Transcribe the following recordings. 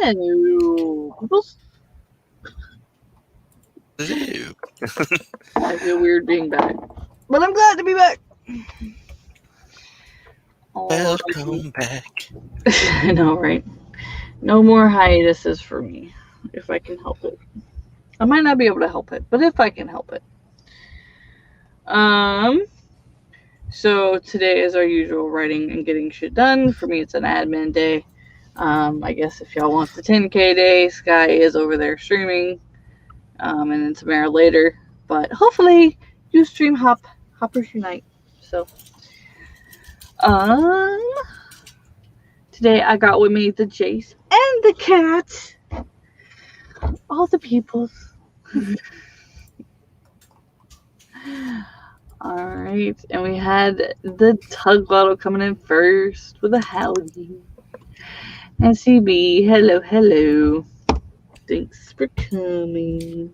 Hello, peoples. Hello. I feel weird being back, but I'm glad to be back. Welcome back. I know, right? No more hiatuses for me, if I can help it. I might not be able to help it, but if I can help it. So today is our usual writing and getting shit done. For me, it's an admin day. I guess if y'all want the 10K day, Sky is over there streaming, and then Tamara later. But hopefully, you stream Hoppers Unite. So, today I got with me the Jayce and the cat. All the peoples. Alright, and we had the Tug Bottle coming in first with a howdy. And CB, hello. Thanks for coming.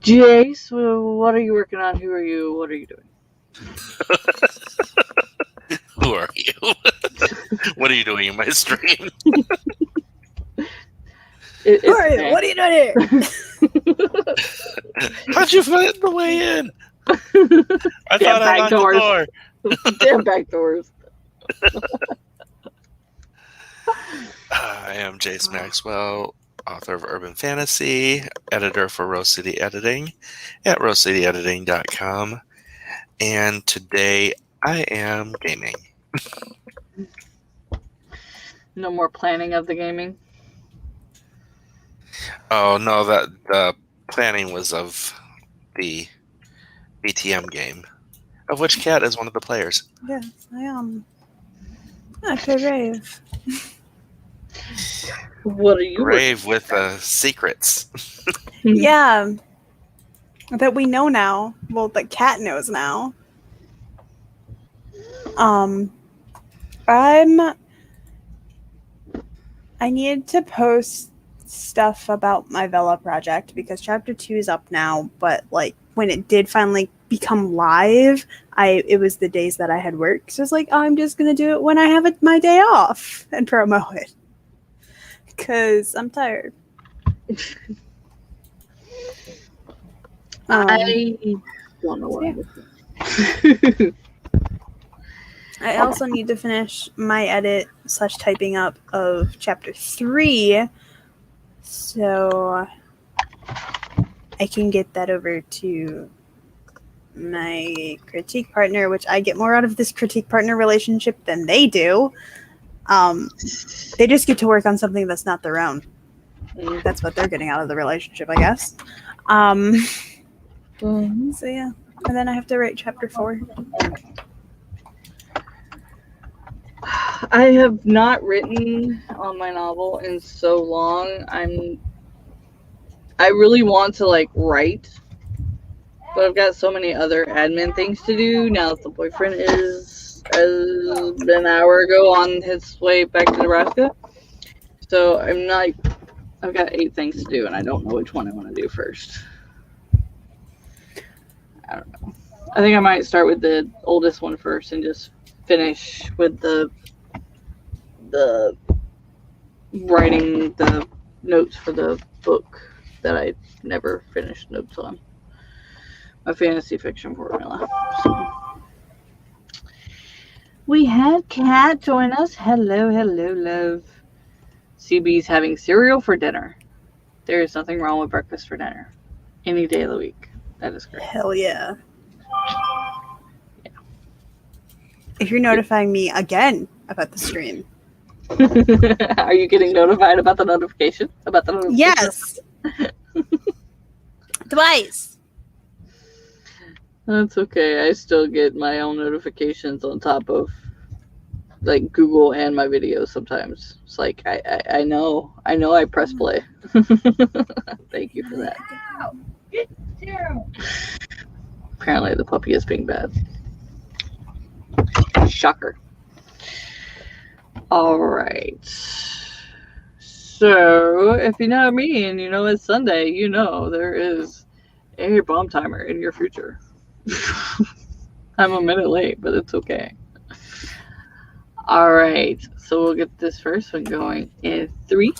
Jayce, what are you working on? Who are you? What are you doing? Who are you? What are you doing in my stream? Who are you? What are you doing here? How'd you find the way in? I thought I locked the door. Damn back doors. I am Jayce Maxwell, author of Urban Fantasy, editor for Rose City Editing at rosecityediting.com. And today I am gaming. No more planning of the gaming? Oh, no, the planning was of the BTM game, of which Kat is one of the players. Yes, I am. I play Rave. What are you Rave with secrets. Yeah. That we know now. Well, that Kat knows now. I need to post stuff about my Vela project because chapter 2 is up now, but like when it did finally become live, it was the days that I had work. So it's like, I'm just gonna do it when I have my day off and promo it. Because I'm tired. I don't know what I'm doing. I also need to finish my edit / typing up of chapter 3 so I can get that over to my critique partner, which I get more out of this critique partner relationship than they do. They just get to work on something that's not their own. That's what they're getting out of the relationship, I guess. So yeah, and then I have to write chapter 4. I have not written on my novel in so long. I really want to like write, but I've got so many other admin things to do now that the boyfriend is an hour ago on his way back to Nebraska. So I've got 8 things to do and I don't know which one I want to do first. I don't know. I think I might start with the oldest one first and just finish with the writing the notes for the book that I never finished notes on. My fantasy fiction formula. So. We had Kat join us. Hello, love. CB's having cereal for dinner. There is nothing wrong with breakfast for dinner. Any day of the week. That is great. Hell yeah. If you're notifying me again about the stream. Are you getting notified about the notification? Yes. Twice. That's okay. I still get my own notifications on top of like Google and my videos sometimes. It's like I know I press play. Thank you for that. Apparently the puppy is being bad. Shocker. Alright. So, if you know me and you know it's Sunday, you know there is a bomb timer in your future. I'm a minute late, but it's okay. Alright. So we'll get this first one going in 3,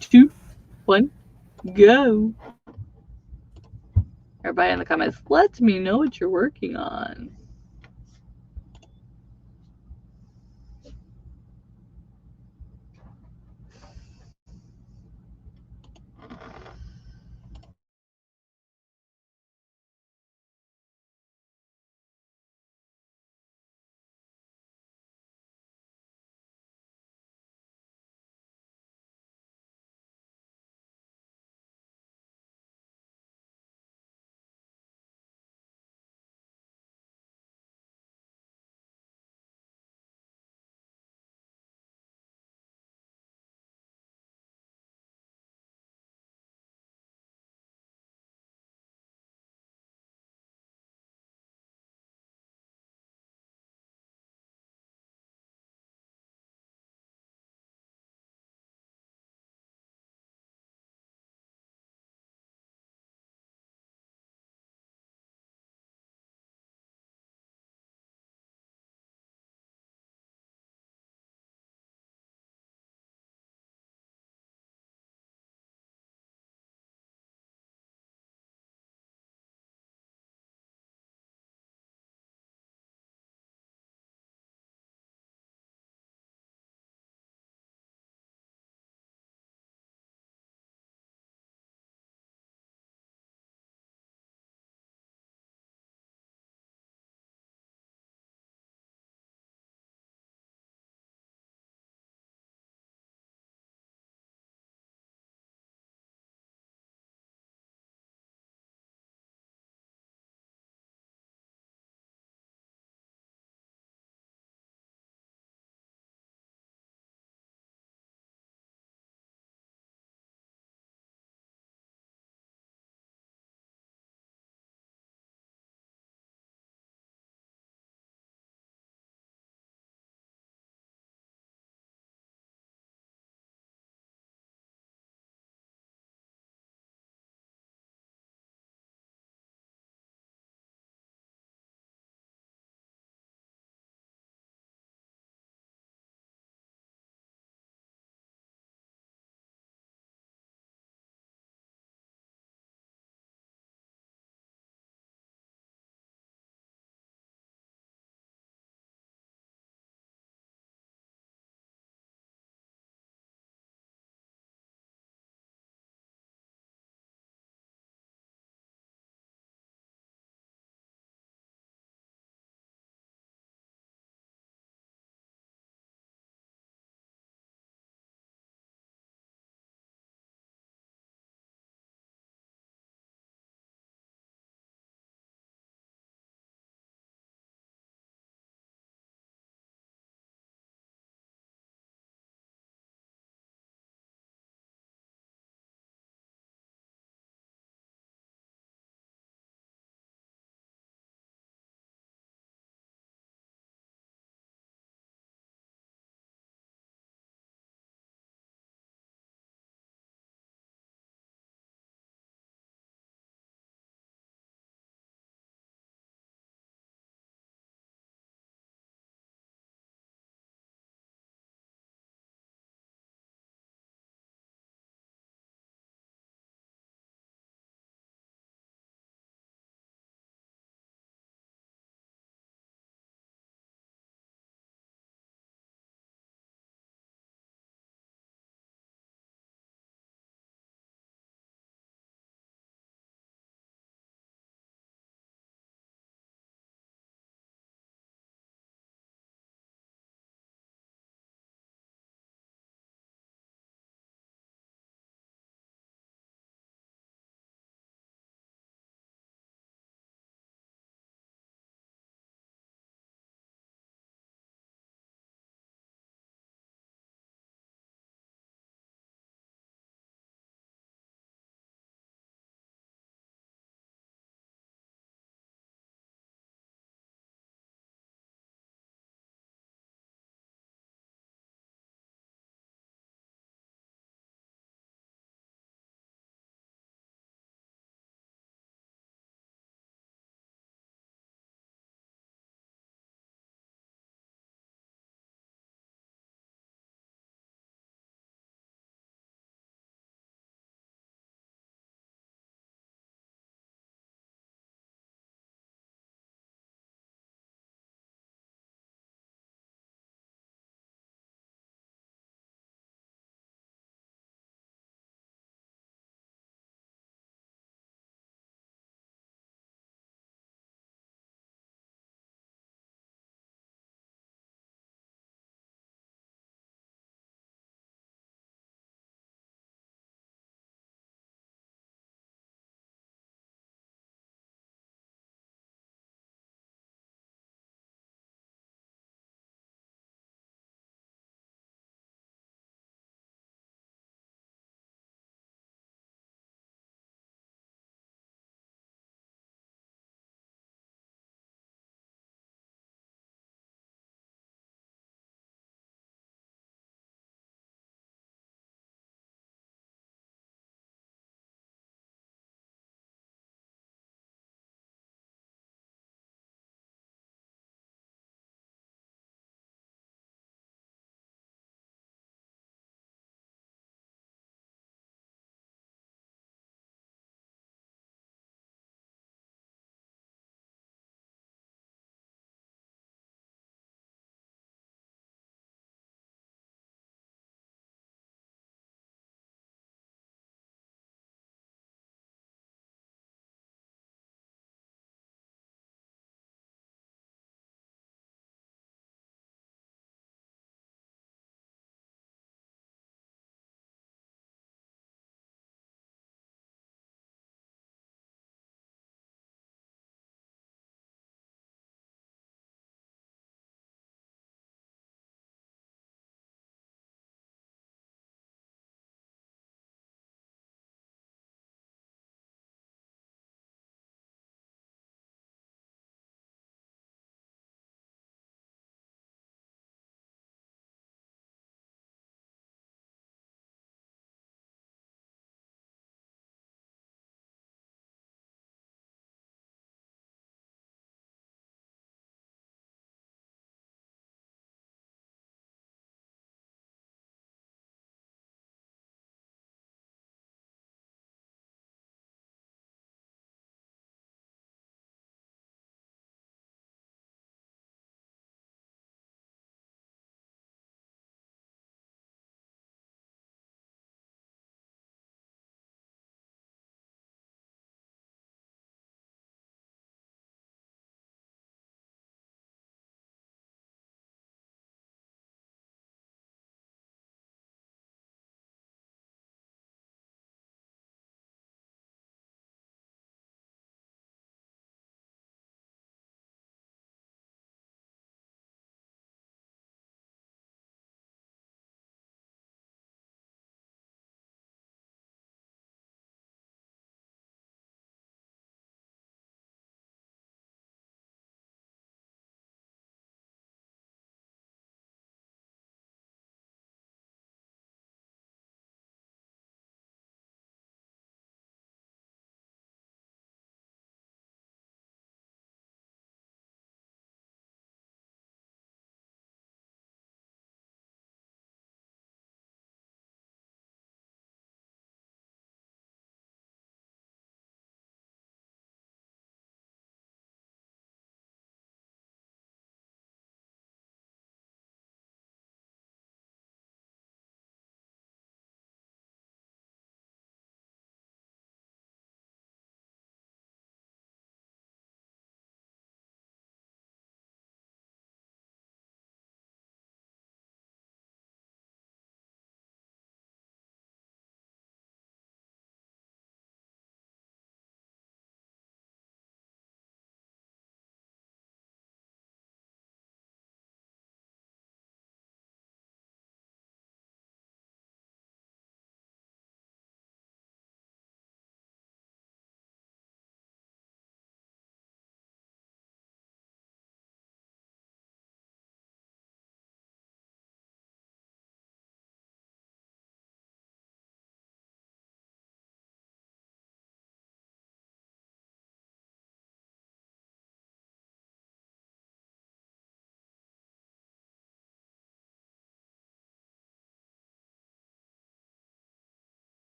2, 1, go. Everybody in the comments, let me know what you're working on.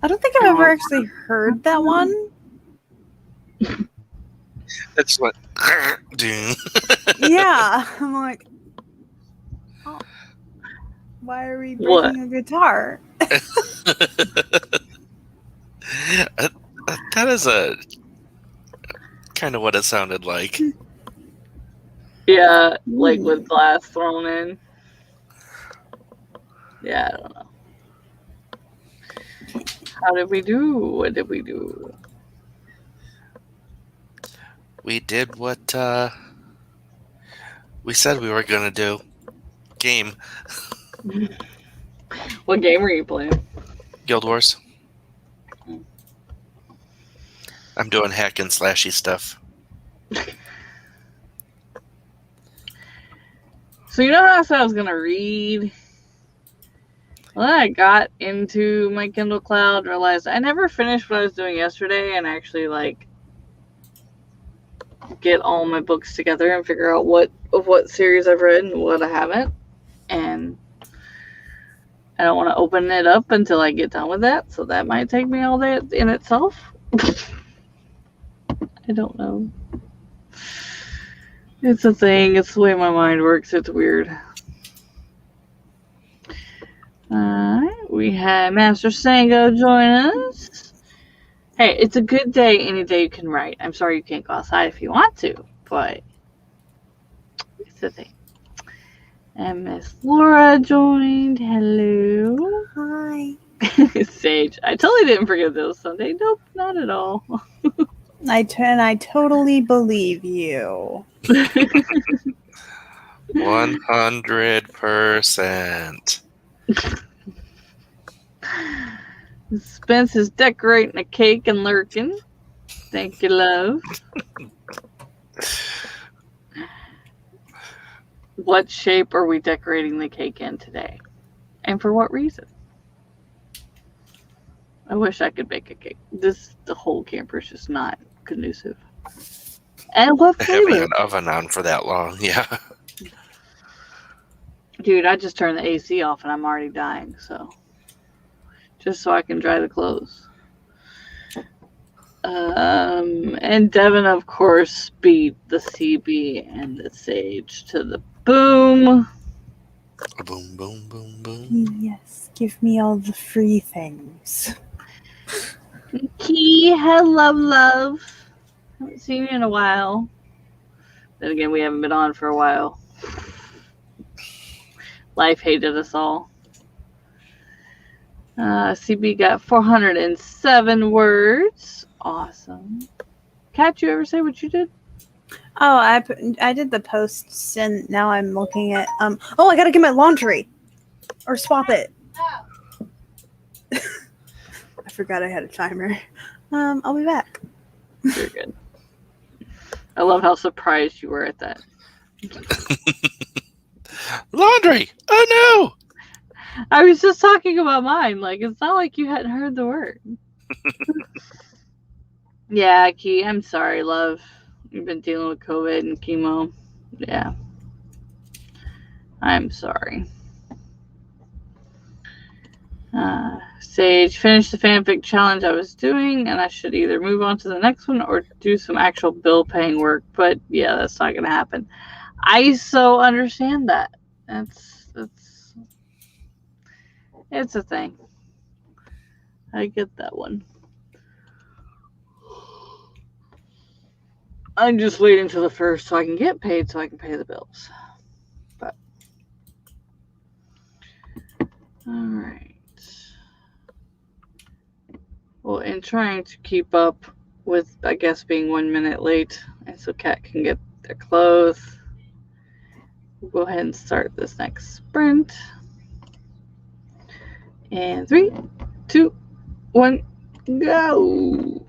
I don't think I've ever actually heard that one. That's what. Doom. Yeah, I'm like, oh, why are we What? breaking a guitar? That is a kind of what it sounded like. Yeah, like with glass thrown in. Yeah, I don't know. How did we do? What did we do? We did what we said we were gonna do. Game. What game were you playing? Guild Wars. I'm doing hack and slashy stuff. So you know how I said I was gonna read? Well, then I got into my Kindle Cloud, realized I never finished what I was doing yesterday, and actually like get all my books together and figure out what series I've read and what I haven't. And I don't want to open it up until I get done with that, so that might take me all day in itself. I don't know. It's a thing. It's the way my mind works. It's weird. We had Master Sako join us. Hey, it's a good day any day you can write. I'm sorry you can't go outside if you want to, but it's a thing. And Miss Laura joined. Hello. Hi. Sage. I totally didn't forget this Sunday. Nope, not at all. I totally believe you. 100%. Spence is decorating a cake and lurking. Thank you, love. What shape are we decorating the cake in today? And for what reason? I wish I could bake a cake. The whole camper is just not conducive. And what Having flavor? an oven on for that long, yeah. Dude, I just turned the AC off and I'm already dying, so. Just so I can dry the clothes. And Devin, of course, beat the CB and the Sage to the boom. Boom, boom, boom, boom. Yes, give me all the free things. Key, hello, love. Haven't seen you in a while. Then again, we haven't been on for a while. Life hated us all. CB got 407 words. Awesome. Kat, you ever say what you did? Oh, I did the posts, and now I'm looking at Oh, I gotta get my laundry, or swap it. I forgot I had a timer. I'll be back. You're good. I love how surprised you were at that. Laundry! Oh no! I was just talking about mine. Like, it's not like you hadn't heard the word. Yeah, Key, I'm sorry, love. You've been dealing with COVID and chemo. Yeah. I'm sorry. Sage, finished the fanfic challenge I was doing, and I should either move on to the next one or do some actual bill paying work. But yeah, that's not going to happen. I so understand that. It's a thing. I get that one. I'm just waiting till the first so I can get paid so I can pay the bills. But all right. Well, in trying to keep up with, I guess, being 1 minute late, and so Kat can get their clothes, we'll go ahead and start this next sprint. And 3, 2, 1, go!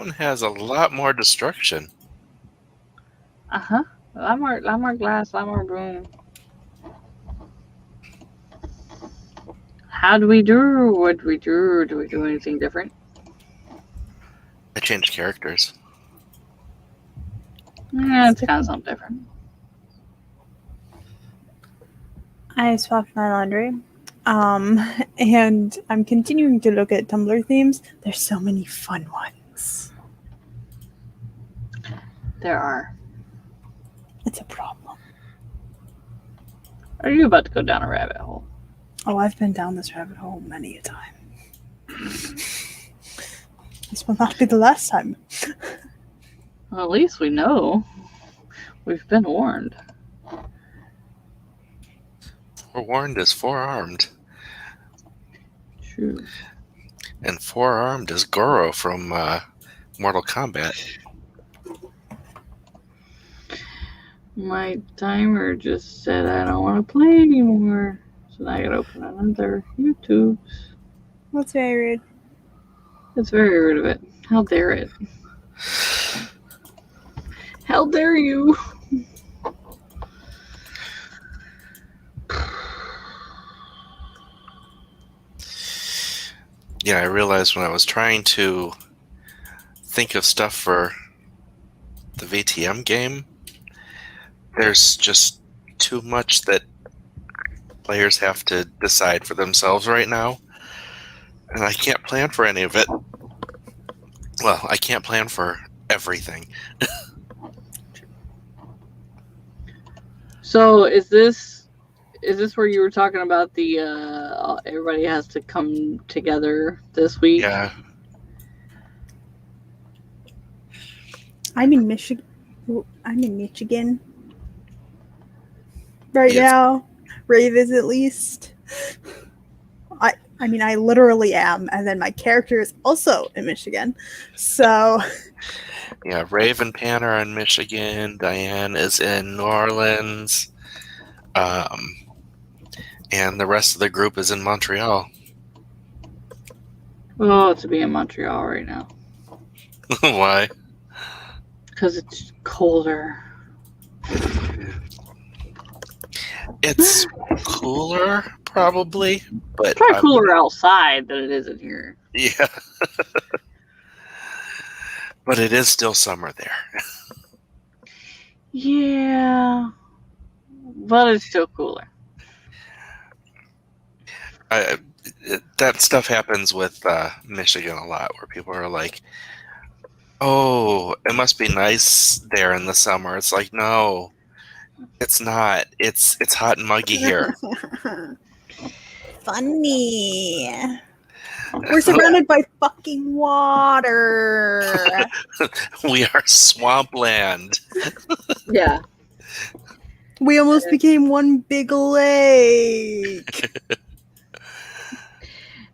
one has a lot more destruction. Uh-huh. A lot more glass, a lot more boom. How do we do? What do we do? Do we do anything different? I changed characters. Yeah, it's kind of something different. I swapped my laundry. And I'm continuing to look at Tumblr themes. There's so many fun ones. There are. It's a problem. Are you about to go down a rabbit hole? Oh, I've been down this rabbit hole many a time. This will not be the last time. Well, at least we know. We've been warned. Forewarned is forearmed. True. And forearmed is Goro from Mortal Kombat. My timer just said I don't want to play anymore. So now I gotta open another YouTube. That's very rude. That's very rude of it. How dare it? How dare you? Yeah, I realized when I was trying to think of stuff for the VTM game, there's just too much that players have to decide for themselves right now. And I can't plan for any of it. Well, I can't plan for everything. So is this where you were talking about the everybody has to come together this week? Yeah. I'm in Michigan. Right now. Rave is at least. I mean, I literally am, and then my character is also in Michigan. So. Yeah, Rave and Pan are in Michigan. Diane is in New Orleans. And the rest of the group is in Montreal. Oh, to be in Montreal right now. Why? Because it's colder. It's cooler, probably, but It's probably cooler outside than it is in here. Yeah. But it is still summer there. Yeah. But it's still cooler. That stuff happens with Michigan a lot, where people are like, oh, it must be nice there in the summer. It's like, no, it's not. It's hot and muggy here. Funny. We're surrounded by fucking water. We are swampland. Yeah. We almost became one big lake.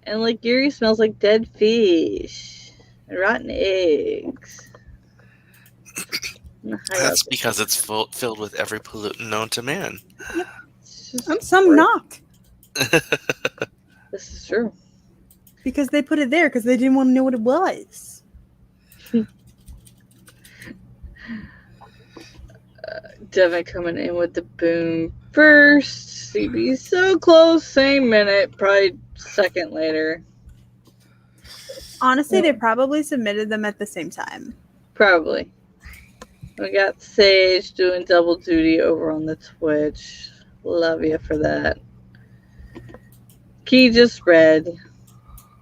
And Lake Erie smells like dead fish and rotten eggs. That's because it's filled with every pollutant known to man. Yep. And some not. This is true. Because they put it there because they didn't want to know what it was. Devin coming in with the boom first. CB so close, same minute, probably second later. Honestly, they probably submitted them at the same time. Probably. We got Sage doing double duty over on the Twitch. Love you for that. Key just read.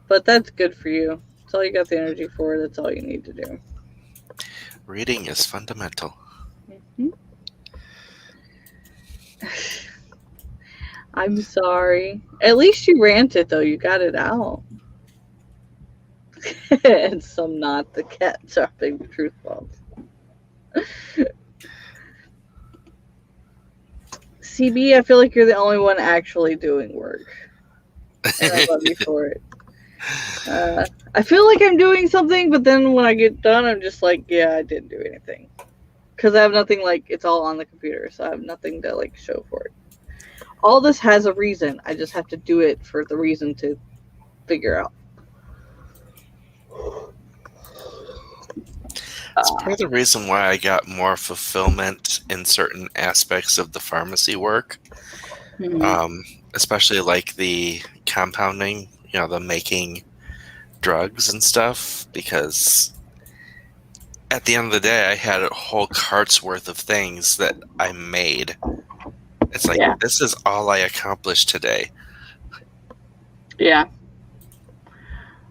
But that's good for you. That's all you got the energy for. That's all you need to do. Reading is fundamental. Mm-hmm. I'm sorry. At least you ranted, though. You got it out. And some not. The cat dropping the truth bombs. CB, I feel like you're the only one actually doing work. And I love you for it. I feel like I'm doing something, but then when I get done, I'm just like, yeah, I didn't do anything. Because I have nothing, like, it's all on the computer, so I have nothing to, like, show for it. All this has a reason. I just have to do it for the reason to figure out. It's part of the reason why I got more fulfillment in certain aspects of the pharmacy work, especially like the compounding, the making drugs and stuff, because at the end of the day, I had a whole cart's worth of things that I made. It's like, Yeah. this is all I accomplished today. Yeah.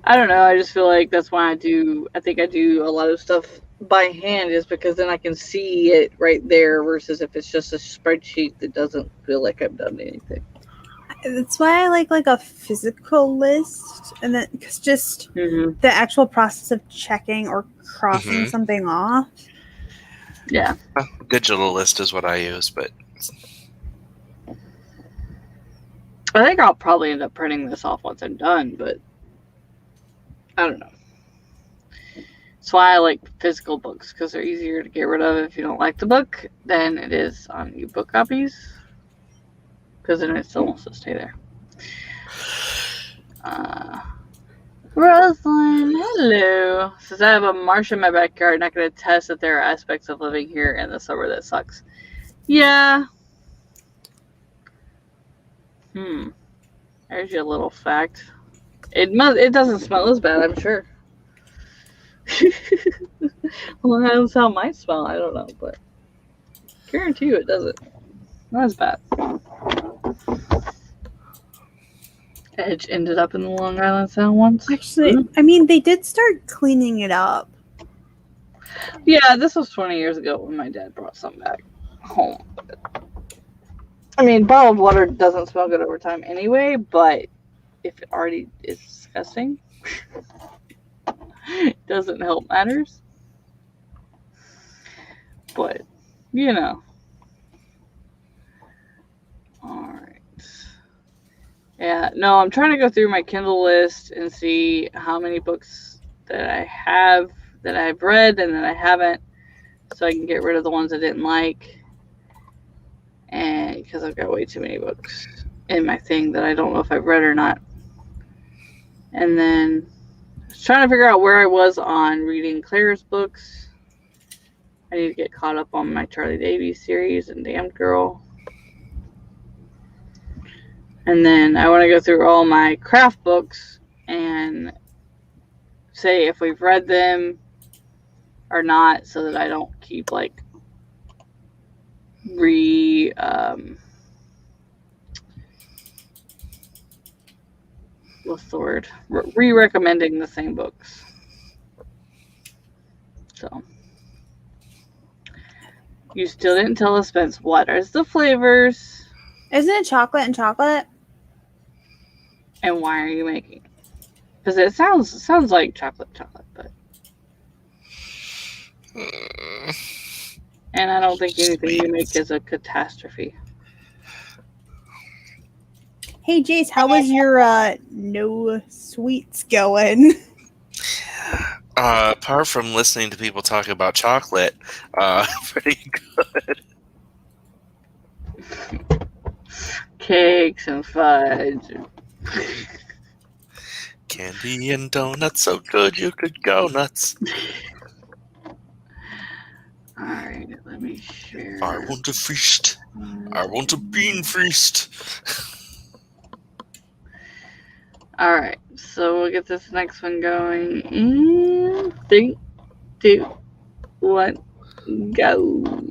I don't know. I just feel like that's why I think I do a lot of stuff by hand, is because then I can see it right there versus if it's just a spreadsheet that doesn't feel like I've done anything. That's why I like a physical list, and then because just the actual process of checking or crossing something off. Yeah. Digital list is what I use, but I think I'll probably end up printing this off once I'm done, but I don't know. That's why I like physical books, because they're easier to get rid of if you don't like the book than it is on ebook copies, because then it still wants to stay there. Rosalind, hello. Says, I have a marsh in my backyard and I can attest that there are aspects of living here in the summer that sucks. Yeah. There's your little fact. It doesn't smell as bad, I'm sure. Well, that's how it might smell, I don't know, but guarantee you it doesn't. Not as bad. Edge ended up in the Long Island Sound once. Actually, I mean, they did start cleaning it up. Yeah, this was 20 years ago when my dad brought some back home. I mean, bottled water doesn't smell good over time anyway, but if it already is disgusting, it doesn't help matters. But, Alright. Yeah, no, I'm trying to go through my Kindle list and see how many books that I have, that I've read, and that I haven't, so I can get rid of the ones I didn't like. And because I've got way too many books in my thing that I don't know if I've read or not. And then I was trying to figure out where I was on reading Claire's books. I need to get caught up on my Charlie Davies series and Damned Girl. And then I want to go through all my craft books and say if we've read them or not, so that I don't keep like re-recommending the same books. So you still didn't tell us, Spence, what are the flavors? Isn't it chocolate and chocolate? And why are you making it? Because it sounds like chocolate, but. And I don't think anything you make is a catastrophe. Hey, Jayce, how was your no sweets going? Apart from listening to people talk about chocolate, pretty good. Cakes and fudge. Candy and donuts, so good you could go nuts. Alright, let me share. I want a feast. I want a bean feast. Alright, so we'll get this next one going in 3, 2, 1, go.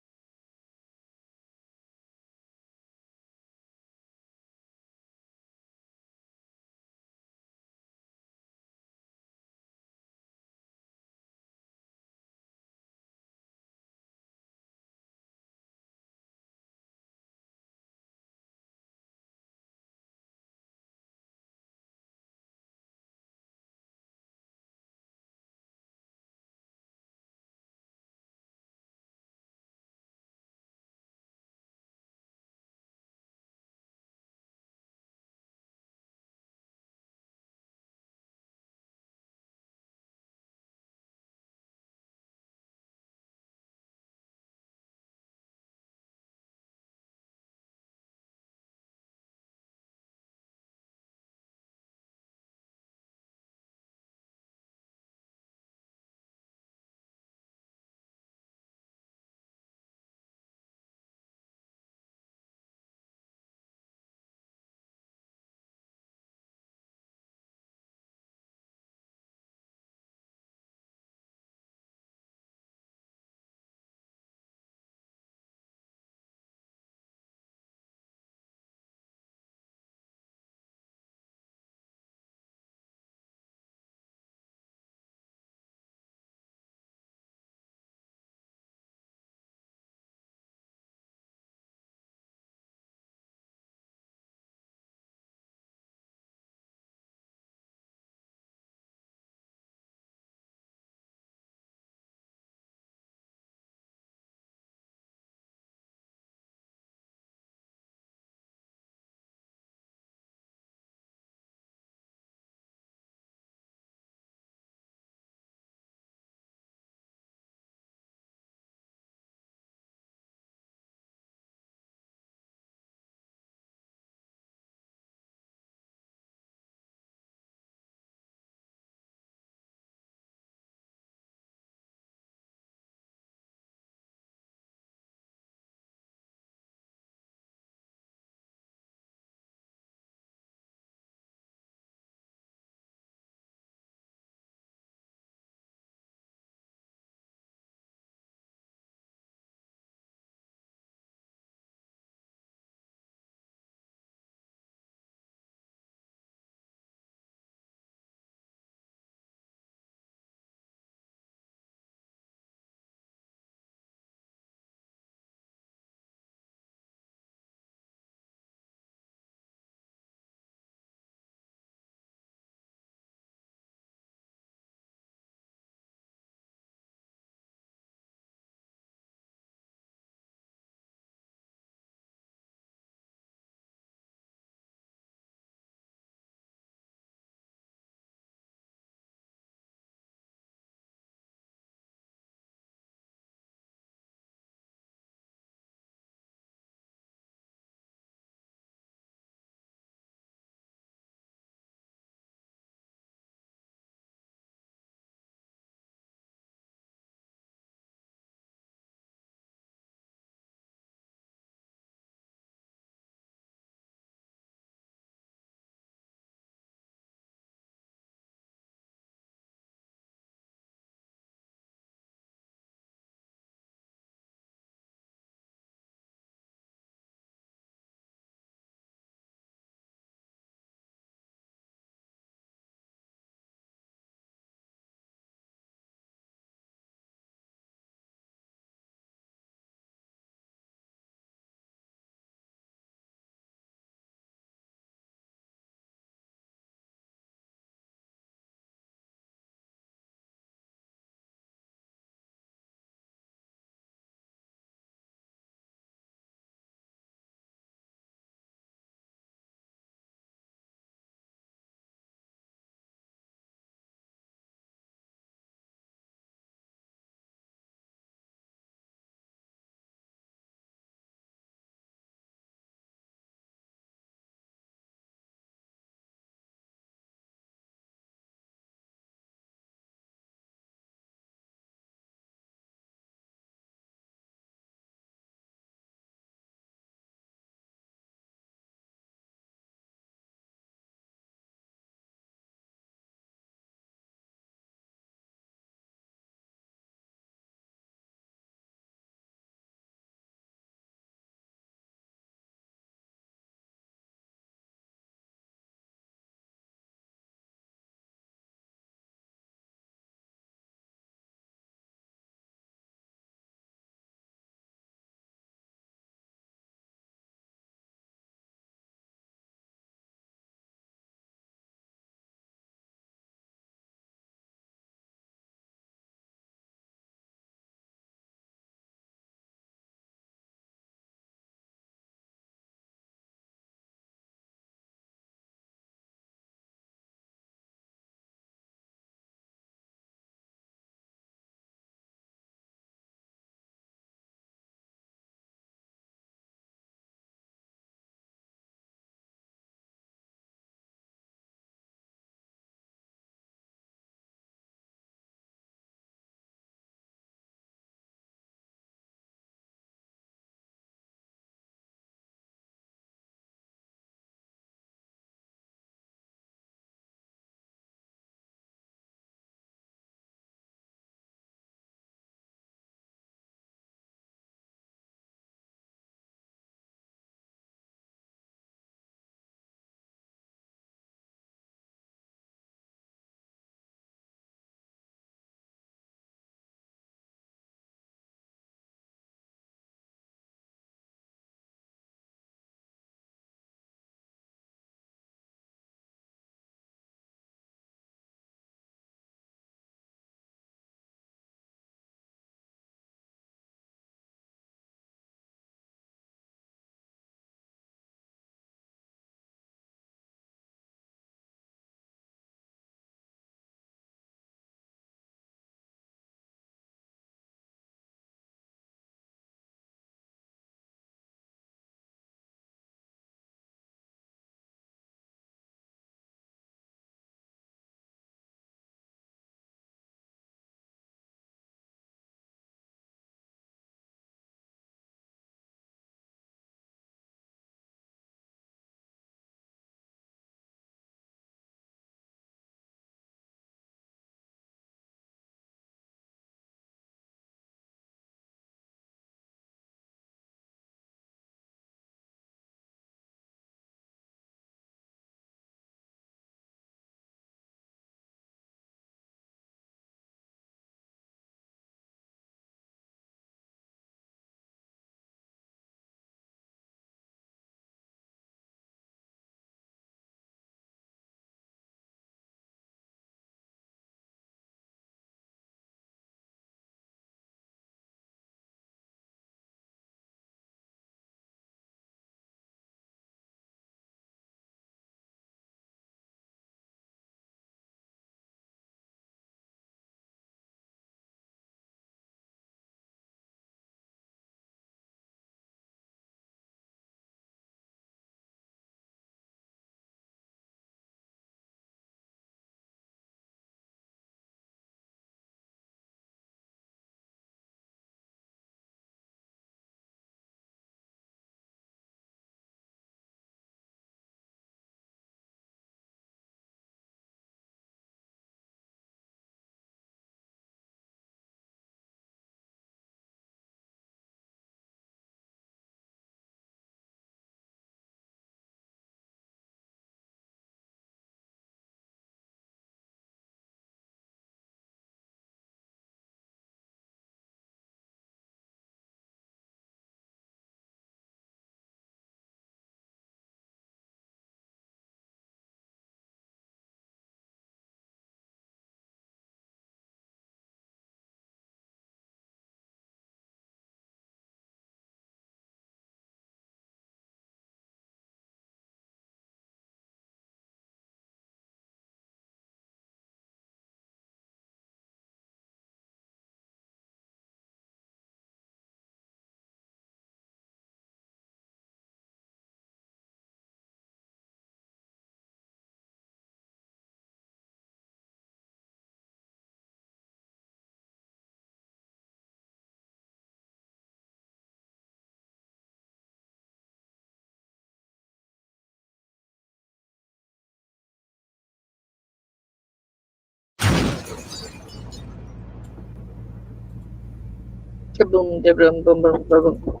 Boom, boom, boom, boom, boom, boom.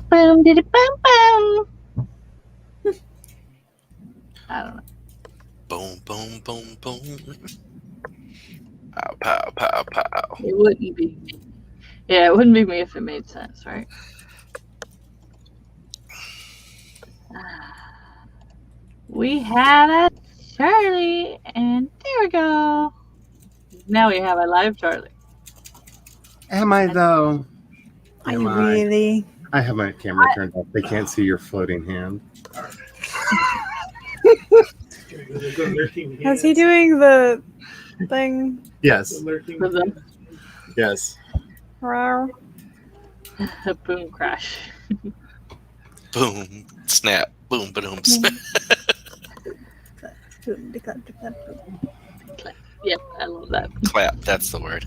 Boom, diddy, boom, boom. I don't know. Boom, boom, boom, boom. Pow, pow, pow, pow. It wouldn't be me. Yeah, it wouldn't be me if it made sense, right? We had a Charlie, and there we go. Now we have a live Charlie. Am I though? I Am I? really. I have my camera turned off. They can't see your floating hand. Is he doing the thing? Yes. For them. Yes. Rawr. Boom, crash. Boom, snap, boom, boom, snap. Yep, I love that. Clap, that's the word.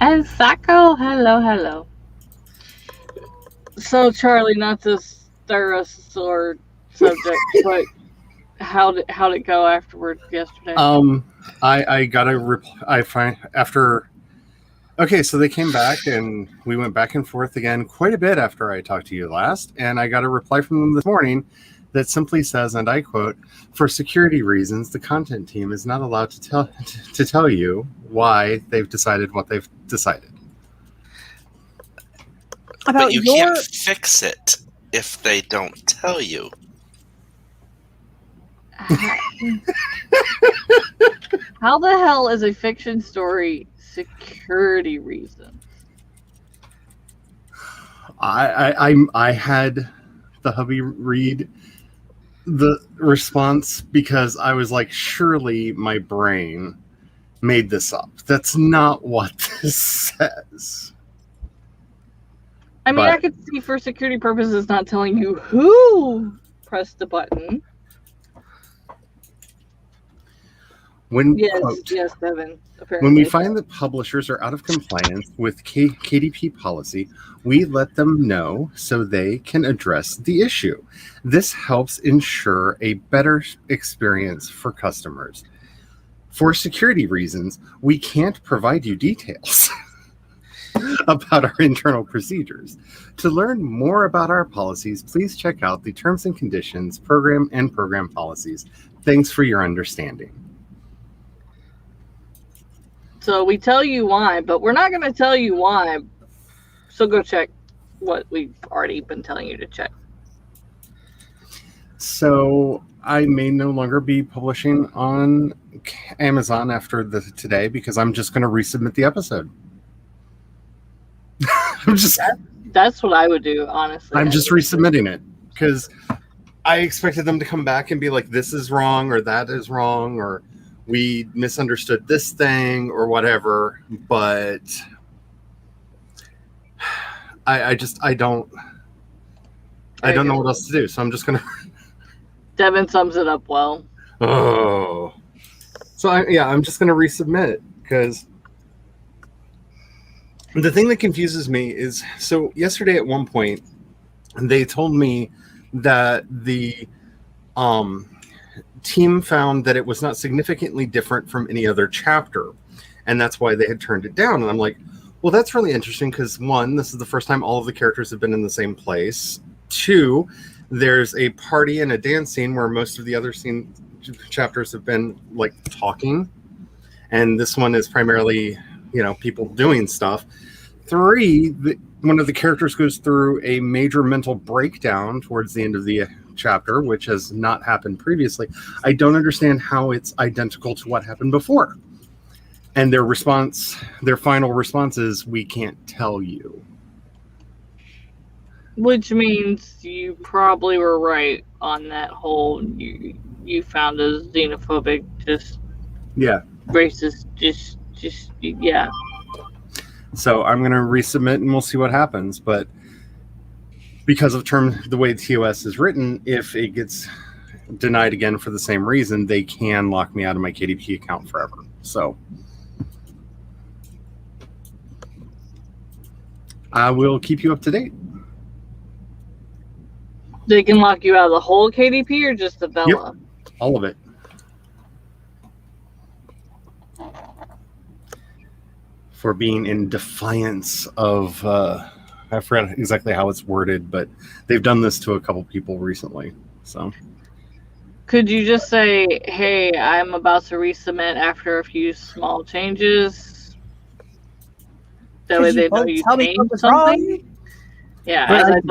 And Sako, hello. So, Charlie, not to stir a sore subject, but how'd it go afterwards yesterday? I got a reply. I find after. Okay, so they came back and we went back and forth again quite a bit after I talked to you last, and I got a reply from them this morning that simply says, and I quote, "For security reasons, the content team is not allowed to tell you why they've decided what they've decided." About But you your can't fix it if they don't tell you. How the hell is a fiction story security reasons? I had the hubby read the response because I was like, surely my brain made this up. That's not what this says. I mean, But- I could see for security purposes not telling you who pressed the button. When Yes, quote, yes, Devin. Apparently. when we find that publishers are out of compliance with KDP policy, we let them know so they can address the issue. This helps ensure a better experience for customers. For security reasons, we can't provide you details about our internal procedures. To learn more about our policies, please check out the terms and conditions, program and program policies. Thanks for your understanding. So we tell you why, but we're not going to tell you why. So go check what we've already been telling you to check. So I may no longer be publishing on Amazon after today because I'm just going to resubmit the episode. That's what I would do, honestly. I'm just resubmitting it because I expected them to come back and be like, this is wrong or that is wrong or we misunderstood this thing or whatever. But I don't know what else to do. So I'm just going to. Devin sums it up well. Oh. So I'm just going to resubmit because the thing that confuses me is, so yesterday at one point, they told me that the team found that it was not significantly different from any other chapter, and that's why they had turned it down. And I'm like, well, that's really interesting because, one, this is the first time all of the characters have been in the same place. Two, there's a party and a dance scene where most of the other chapters have been like talking, and this one is primarily, people doing stuff. Three, one of the characters goes through a major mental breakdown towards the end of the chapter, which has not happened previously. I don't understand how it's identical to what happened before. And their final response is, we can't tell you. Which means you probably were right on that whole, you found a xenophobic, racist, yeah. So I'm going to resubmit and we'll see what happens. But because of the way TOS is written, if it gets denied again for the same reason, they can lock me out of my KDP account forever. So I will keep you up to date. They can lock you out of the whole KDP or just the Bella? Yep, all of it. for being in defiance of I forgot exactly how it's worded, but they've done this to a couple people recently. So Could you just say, hey, I'm about to resubmit after a few small changes? That way Could you they know both you tell me changed what was something? wrong? Yeah. But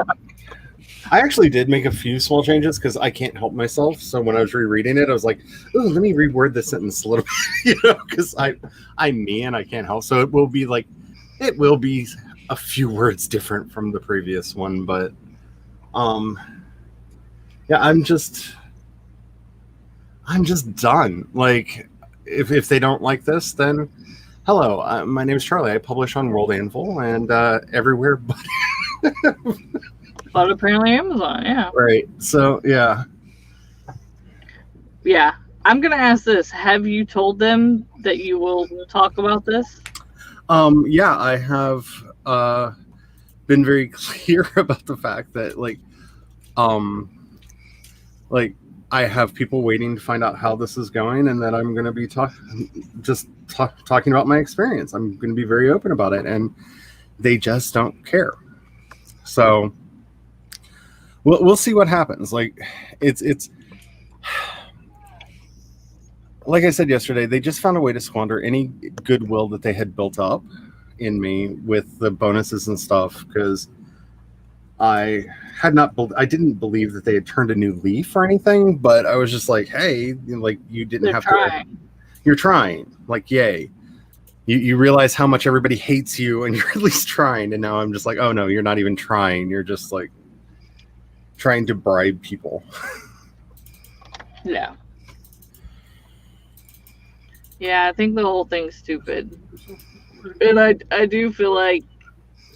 I actually did make a few small changes because I can't help myself. So when I was rereading it, I was like, "Ooh, let me reword this sentence a little bit," because I'm me and I can't help. So it will be a few words different from the previous one, but yeah, I'm just done. Like, if they don't like this, then hello, my name is Charlie. I publish on World Anvil and everywhere but. But apparently Amazon, yeah. Right. So, yeah. Yeah. I'm going to ask this. Have you told them that you will talk about this? Yeah, I have been very clear about the fact that, like, I have people waiting to find out how this is going, and that I'm going to be talking about my experience. I'm going to be very open about it, and they just don't care. So we'll see what happens. Like, it's like I said yesterday, they just found a way to squander any goodwill that they had built up in me with the bonuses and stuff, because I didn't believe that they had turned a new leaf or anything, but I was just like, hey, like, you didn't have to. You're trying, like, yay. You realize how much everybody hates you, and you're at least trying. And now I'm just like, oh no, you're not even trying. You're just like trying to bribe people. Yeah. Yeah, I think the whole thing's stupid. And I do feel like,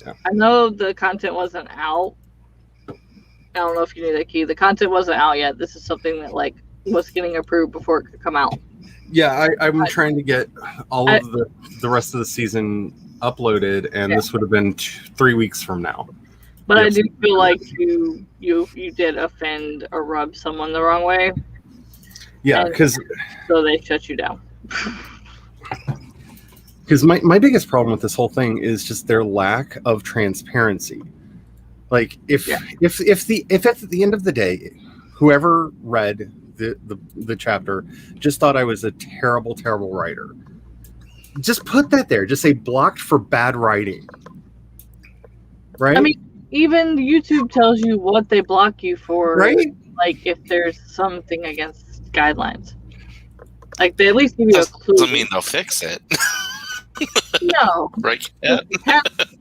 yeah. I know the content wasn't out. I don't know if you knew that, Key. The content wasn't out yet. This is something that, like, was getting approved before it could come out. Yeah, I'm trying to get all of the rest of the season uploaded, and this would have been 3 weeks from now. But I do feel like you did offend or rub someone the wrong way. Yeah, because so they shut you down. Because my biggest problem with this whole thing is just their lack of transparency. Like, if at the end of the day, whoever read the chapter just thought I was a terrible writer, just put that there. Just say blocked for bad writing. Right? I mean, even YouTube tells you what they block you for. Right? Like, if there's something against guidelines. Like, they at least give you a clue. Doesn't mean they'll fix it. No. Right? Yeah.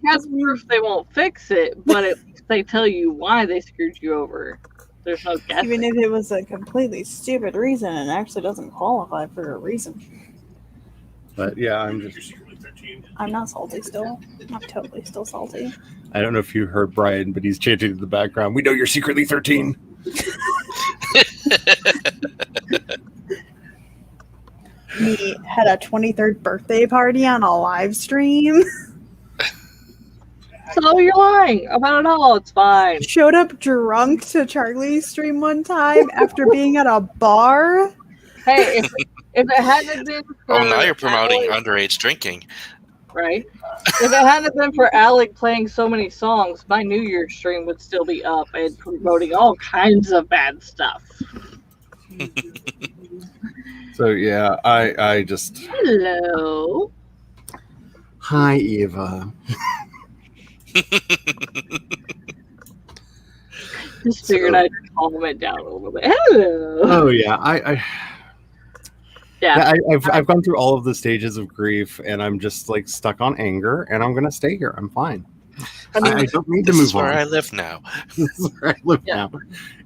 Has proof they won't fix it, but at least they tell you why they screwed you over. There's no guessing. Even if it was a completely stupid reason and actually doesn't qualify for a reason. But yeah, I'm not salty still. I'm totally still salty. I don't know if you heard Brian, but he's chanting in the background. We know you're secretly 13. We had a 23rd birthday party on a live stream. So you're lying about it all. It's fine. Showed up drunk to Charlie's stream one time after being at a bar. Hey, if it hadn't been for now you're promoting Alec, underage drinking. right? If it hadn't been for Alec playing so many songs, my New Year's stream would still be up and promoting all kinds of bad stuff. So yeah, I just. Hello. Hi, Eva. Just figured I'd calm it down a little bit. Hello. Oh yeah, I've gone through all of the stages of grief, and I'm just like stuck on anger, and I'm gonna stay here. I'm fine. I don't need to move on. This is where I live now. This is where I live now.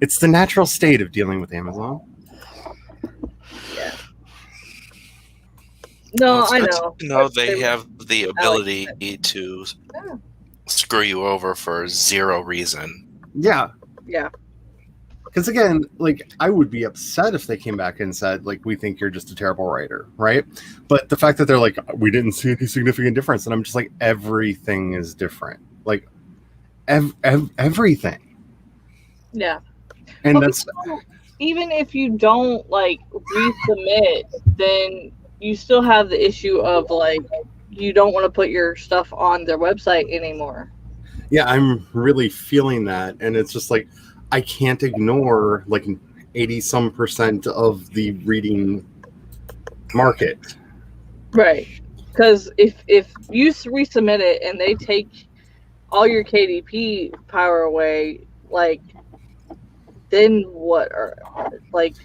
It's the natural state of dealing with Amazon. Yeah. No, Well, I it's know. good to know they have the ability to screw you over for zero reason. Yeah. Yeah. Because again, like, I would be upset if they came back and said, like, we think you're just a terrible writer, right? But the fact that they're like, we didn't see any significant difference, and I'm just like, everything is different. Like, everything. Yeah. And But that's even if you don't like resubmit, then you still have the issue of like you don't want to put your stuff on their website anymore. Yeah, I'm really feeling that, and it's just like I can't ignore like 80% of the reading market. Right. Because if you resubmit it and they take all your KDP power away, like, then what? Are like,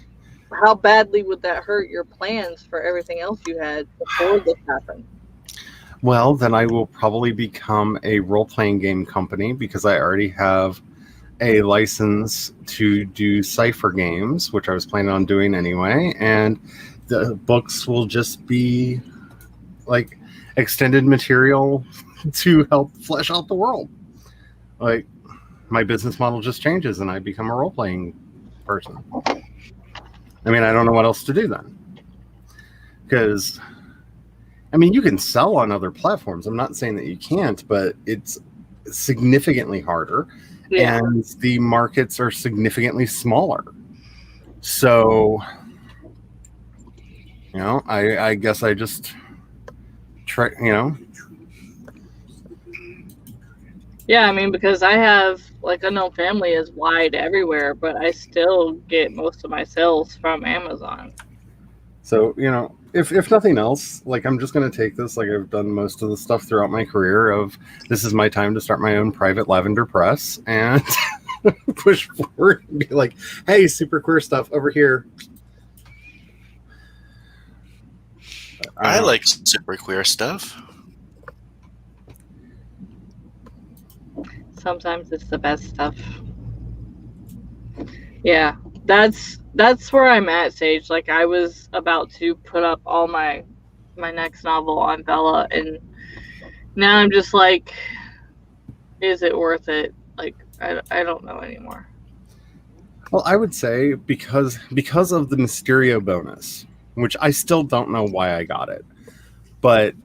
how badly would that hurt your plans for everything else you had before this happened? Well, then I will probably become a role-playing game company because I already have a license to do cipher games, which I was planning on doing anyway, and the books will just be like extended material to help flesh out the world. Like, my business model just changes and I become a role-playing person. I mean, I don't know what else to do then. Because, I mean, you can sell on other platforms. I'm not saying that you can't, but it's significantly harder. Yeah. And the markets are significantly smaller. So, you know, I guess I just try, you know. Yeah, I mean, because I have, like, Unknown Family is wide everywhere, but I still get most of my sales from Amazon. So, you know, if nothing else, like, I'm just going to take this, like I've done most of the stuff throughout my career, of this is my time to start my own private lavender press and push forward and be like, hey, super queer stuff over here. I like super queer stuff. Sometimes it's the best stuff. Yeah, that's where I'm at, Sage. Like, I was about to put up all my next novel on Bella, and now I'm just like, is it worth it? Like, I don't know anymore. Well, I would say because of the Mysterio bonus, which I still don't know why I got it, but,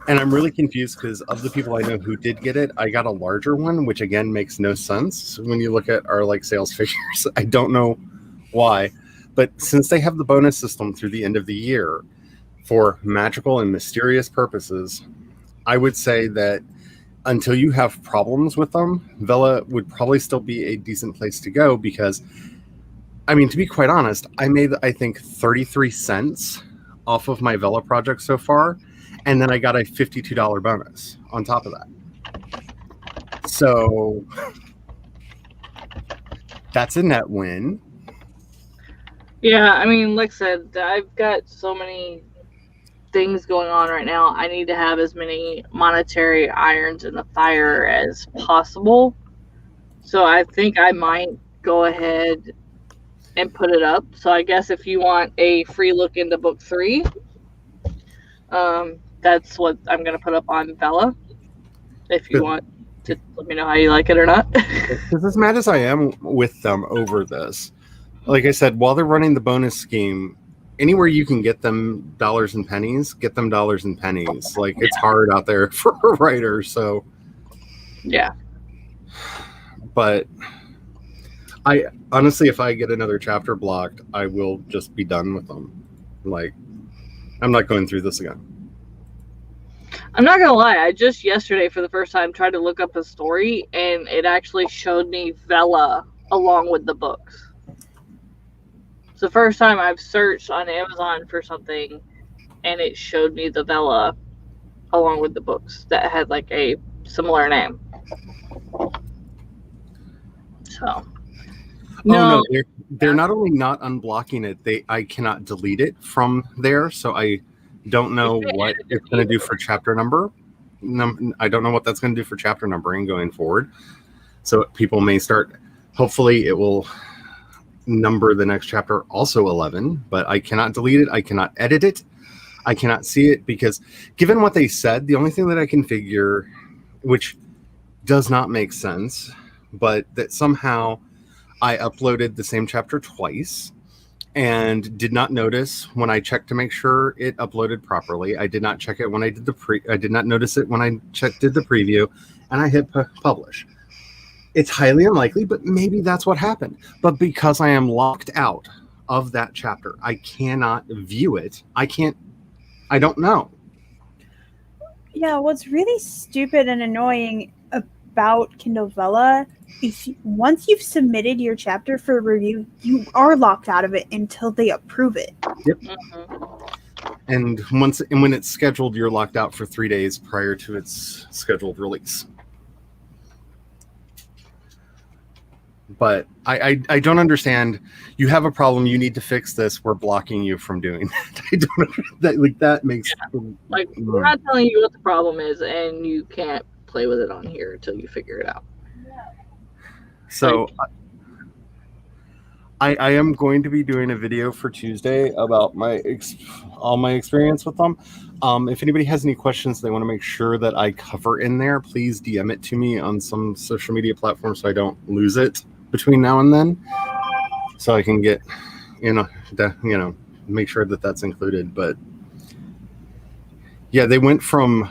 and I'm really confused because of the people I know who did get it, I got a larger one, which again makes no sense when you look at our like sales figures. I don't know why, but since they have the bonus system through the end of the year for magical and mysterious purposes, I would say that until you have problems with them, Vela would probably still be a decent place to go because, I mean, to be quite honest, I made, I think, 33 cents off of my Vela project so far, and then I got a $52 bonus on top of that. So that's a net win. Yeah, I mean, like I said, I've got so many things going on right now. I need to have as many monetary irons in the fire as possible. So I think I might go ahead and put it up. So I guess if you want a free look into book 3, that's what I'm going to put up on Bella. If you want to let me know how you like it or not. Because as mad as I am with them over this, like I said, while they're running the bonus scheme, anywhere you can get them dollars and pennies, get them dollars and pennies. Like, it's hard out there for a writer, so. Yeah. But I honestly, if I get another chapter blocked, I will just be done with them. Like, I'm not going through this again. I'm not gonna lie, I just yesterday for the first time tried to look up a story and it actually showed me Vela along with the books. It's the first time I've searched on Amazon for something and it showed me the Vela along with the books that had like a similar name. So no, they're not only not unblocking it, I cannot delete it from there, so I don't know what it's going to do for chapter number. I don't know what that's going to do for chapter numbering going forward. So people may start, hopefully it will number the next chapter also 11, but I cannot delete it. I cannot edit it. I cannot see it because given what they said, the only thing that I can figure, which does not make sense, but that somehow I uploaded the same chapter twice and did not notice when I checked to make sure it uploaded properly. I did not check it when I did I did not notice it when I did the preview, and I hit publish. It's highly unlikely, but maybe that's what happened. But because I am locked out of that chapter, I cannot view it. I don't know. Yeah, what's really stupid and annoying about Kindle Vella, once you've submitted your chapter for review, you are locked out of it until they approve it. And when it's scheduled, you're locked out for 3 days prior to its scheduled release. But I don't understand. You have a problem. You need to fix this. We're blocking you from doing that. I don't that makes like we're not telling you what the problem is, and you can't play with it on here until you figure it out. So I am going to be doing a video for Tuesday about all my experience with them. If anybody has any questions they want to make sure that I cover in there, please DM it to me on some social media platform so I don't lose it between now and then, so I can get make sure that that's included. But yeah, they went from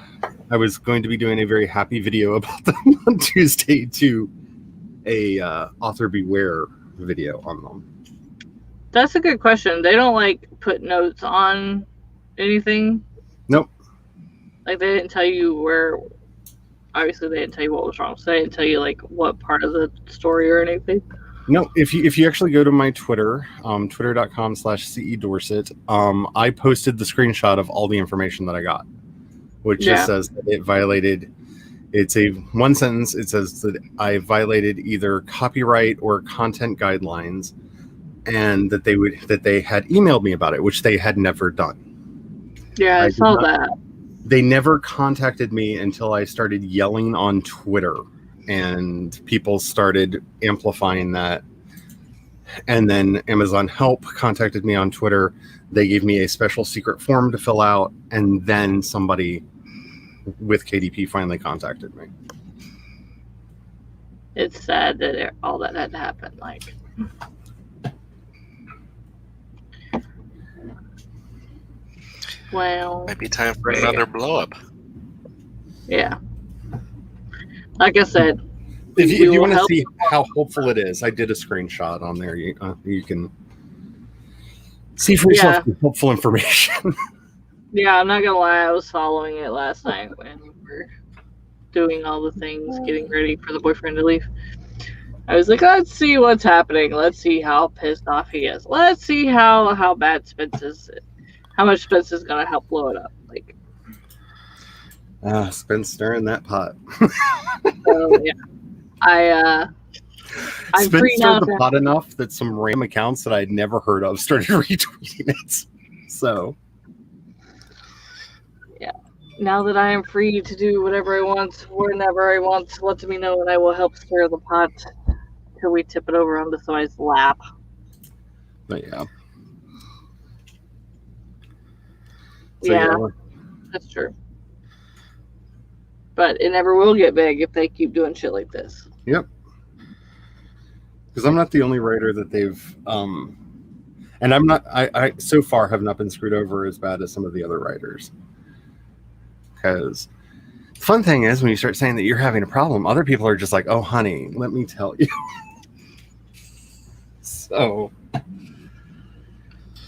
I was going to be doing a very happy video about them on Tuesday to a author beware video on them. That's a good question. They don't like put notes on anything. Nope. Like they didn't tell you where. Obviously, they didn't tell you what was wrong. So they didn't tell you like what part of the story or anything. No, if you actually go to my Twitter, twitter.com/CE Dorset, I posted the screenshot of all the information that I got, which just says that it violated. It's a one sentence. It says that I violated either copyright or content guidelines, and that they had emailed me about it, which they had never done. Yeah, I saw that. They never contacted me until I started yelling on Twitter, and people started amplifying that. And then Amazon Help contacted me on Twitter. They gave me a special secret form to fill out, and then somebody with KDP finally contacted me. It's sad that all that had to happen. Like, well, Might be time for another blow up. Yeah. Like I said, if you want to see how hopeful it is, I did a screenshot on there. You can see for yourself the helpful information. Yeah, I'm not gonna lie. I was following it last night when we were doing all the things, getting ready for the boyfriend to leave. I was like, let's see what's happening. Let's see how pissed off he is. Let's see how bad Spence is. How much Spence is gonna help blow it up. Like, Spence stirring that pot. So yeah, I'm Spence free now. stirred the pot enough that some random accounts that I'd never heard of started retweeting it. So. Now that I am free to do whatever I want, whenever I want, let me know and I will help stir the pot till we tip it over onto somebody's lap. But yeah. Yeah, that's true. But it never will get big if they keep doing shit like this. Yep. Because I'm not the only writer that they've and I'm not I so far have not been screwed over as bad as some of the other writers. Because the fun thing is when you start saying that you're having a problem, other people are just like, oh honey, let me tell you. So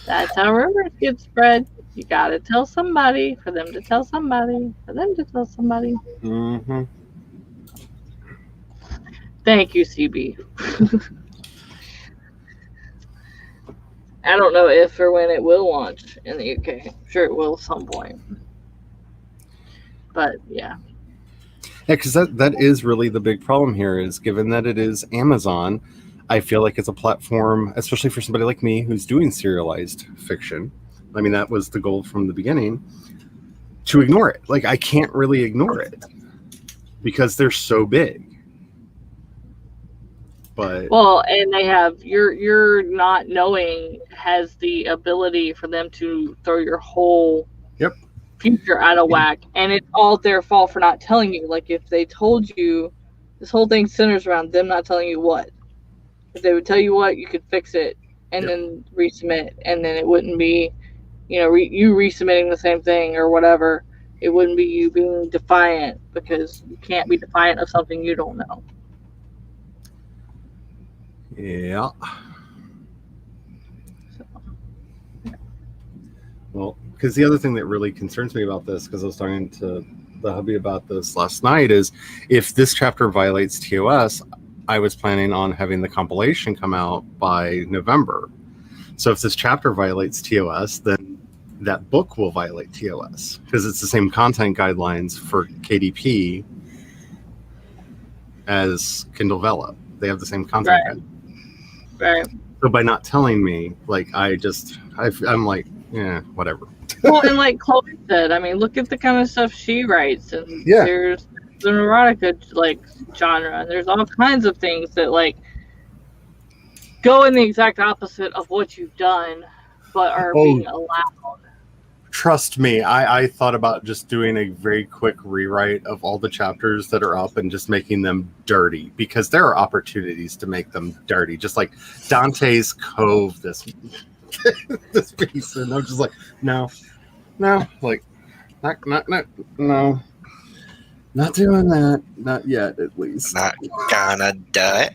that's how rumors get spread. You gotta tell somebody for them to tell somebody for them to tell somebody. Mm-hmm. Thank you, CB. I don't know if or when it will launch in the UK. I'm sure it will at some point. But yeah. Yeah, because that is really the big problem here is given that it is Amazon, I feel like it's a platform, especially for somebody like me who's doing serialized fiction. I mean, that was the goal from the beginning, to ignore it. Like, I can't really ignore it because they're so big. But well, and they have your not knowing has the ability for them to throw your whole future out of whack, and it's all their fault for not telling you. Like, if they told you, this whole thing centers around them not telling you what. If they would tell you what, you could fix it and then resubmit, and then it wouldn't be, you resubmitting the same thing or whatever. It wouldn't be you being defiant, because you can't be defiant of something you don't know. yeah. Well, because the other thing that really concerns me about this, because I was talking to the hubby about this last night. Is if this chapter violates TOS, I was planning on having the compilation come out by November. So if this chapter violates TOS, then that book will violate TOS because it's the same content guidelines for KDP as Kindle Vella. They have the same content guidelines. Right. So by not telling me, like, I'm like, yeah, whatever. Well, and like Chloe said, I mean, look at the kind of stuff she writes, and Yeah. there's the erotica like genre, and there's all kinds of things that like go in the exact opposite of what you've done, but are being allowed. Trust me, I thought about just doing a very quick rewrite of all the chapters that are up and just making them dirty, because there are opportunities to make them dirty, just like Dante's Cove, this piece, and I'm just like, no, like, no, not doing that, not yet, at least. Not gonna do it.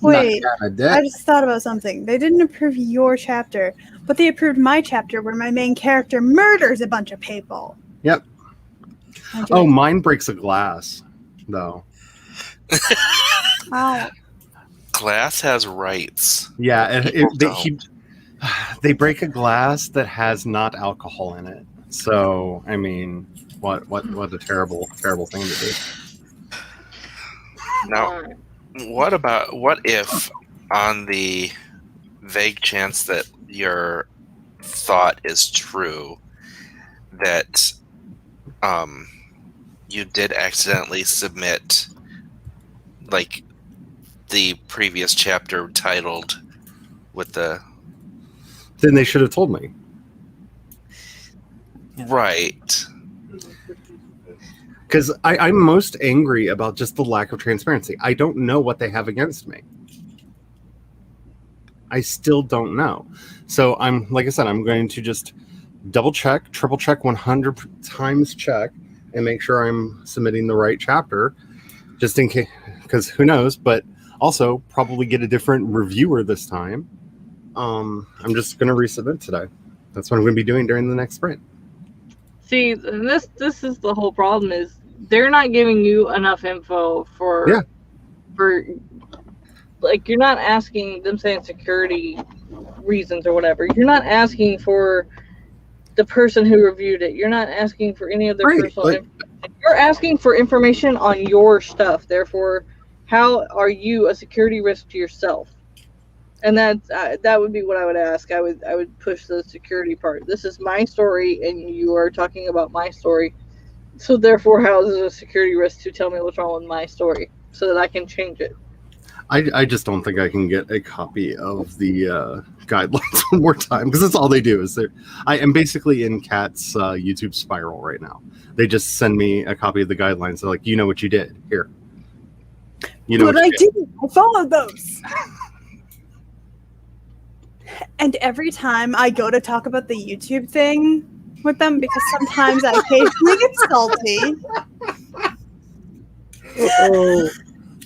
Wait, Not gonna I just thought about something. They didn't approve your chapter, but they approved my chapter where my main character murders a bunch of people. Yep. Oh, mine breaks a glass, though. Oh. Glass has rights. Yeah, People they break a glass that has not alcohol in it. So, I mean, what a terrible thing to do. Now, what if, on the vague chance that your thought is true, that you did accidentally submit like the previous chapter titled with the... Then they should have told me. Right. Because I'm most angry about just the lack of transparency. I don't know what they have against me. I still don't know. So like I said, I'm going to just double check, triple check, 100 times check, and make sure I'm submitting the right chapter, just in case, because who knows, but also probably get a different reviewer this time. I'm just going to resubmit today. That's what I'm going to be doing during the next sprint. See, and this is the whole problem, is they're not giving you enough info for like, you're not asking them, saying security reasons or whatever. You're not asking for the person who reviewed it. You're not asking for any of their personal information. You're asking for information on your stuff. Therefore, how are you a security risk to yourself? And that would be what I would ask. I would push the security part. This is my story, and you are talking about my story. So therefore, how is it a security risk to tell me what's wrong with my story so that I can change it? I just don't think I can get a copy of the guidelines one more time, because that's all they do. I am basically in Kat's YouTube spiral right now. They just send me a copy of the guidelines. They're like, you know what you did. Here. You know what I did. I followed those. And every time I go to talk about the YouTube thing with them, because sometimes I occasionally get salty.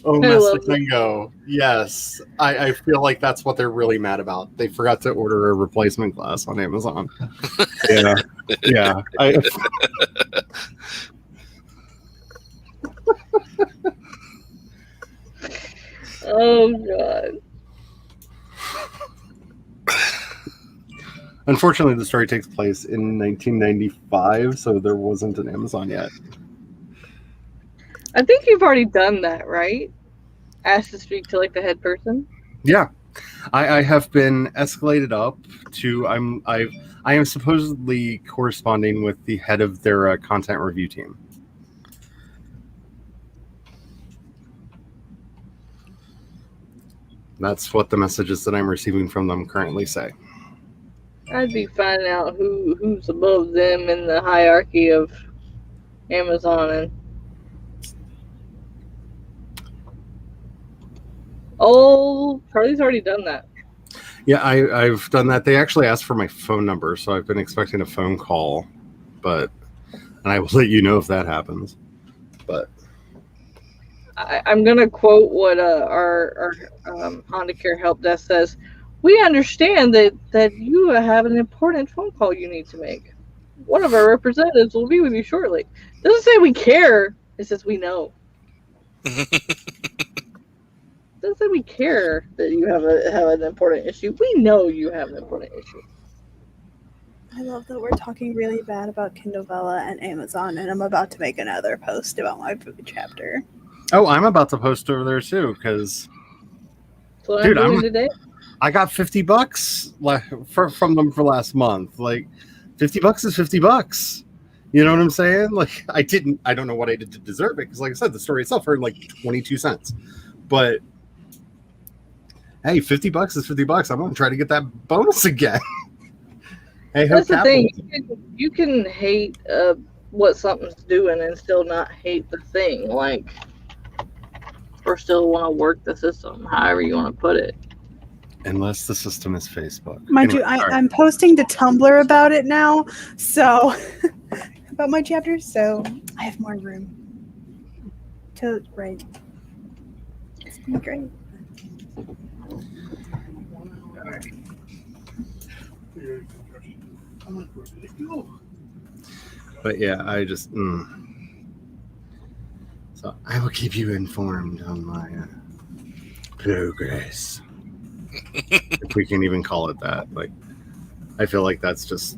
Oh, Mr. Bingo. Yes. I feel like that's what they're really mad about. They forgot to order a replacement glass on Amazon. Yeah. Yeah. Oh, God. Unfortunately, the story takes place in 1995, so there wasn't an Amazon yet. I think you've already done that, right? Asked to speak to, like, the head person? Yeah. I have been escalated up to... I am supposedly corresponding with the head of their content review team. That's what the messages that I'm receiving from them currently say. I'd be finding out who's above them in the hierarchy of Amazon. And Charlie's already done that. Yeah, I've done that. They actually asked for my phone number, so I've been expecting a phone call, and I will let you know if that happens. But I'm gonna quote what our Honda Care help desk says. We understand that you have an important phone call you need to make. One of our representatives will be with you shortly. Doesn't say we care. It says we know. Doesn't say we care that you have an important issue. We know you have an important issue. I love that we're talking really bad about Kindlevella and Amazon, and I'm about to make another post about my food chapter. Oh, I'm about to post over there too because, That's what dude, I'm doing today. I got $50 from them for last month. Like, $50 is $50. You know what I'm saying? Like, I don't know what I did to deserve it because, like I said, the story itself earned like 22 cents. But hey, $50 is $50. I'm gonna try to get that bonus again. Hey, That's the thing. You can hate what something's doing and still not hate the thing. Like, or still want to work the system, however you want to put it. Unless the system is Facebook. Mind Anyway, you, I'm posting to Tumblr about it now, so about my chapter, so I have more room to write. It's gonna be great. But yeah, I just. So I will keep you informed on my progress. If we can even call it that. Like, I feel like that's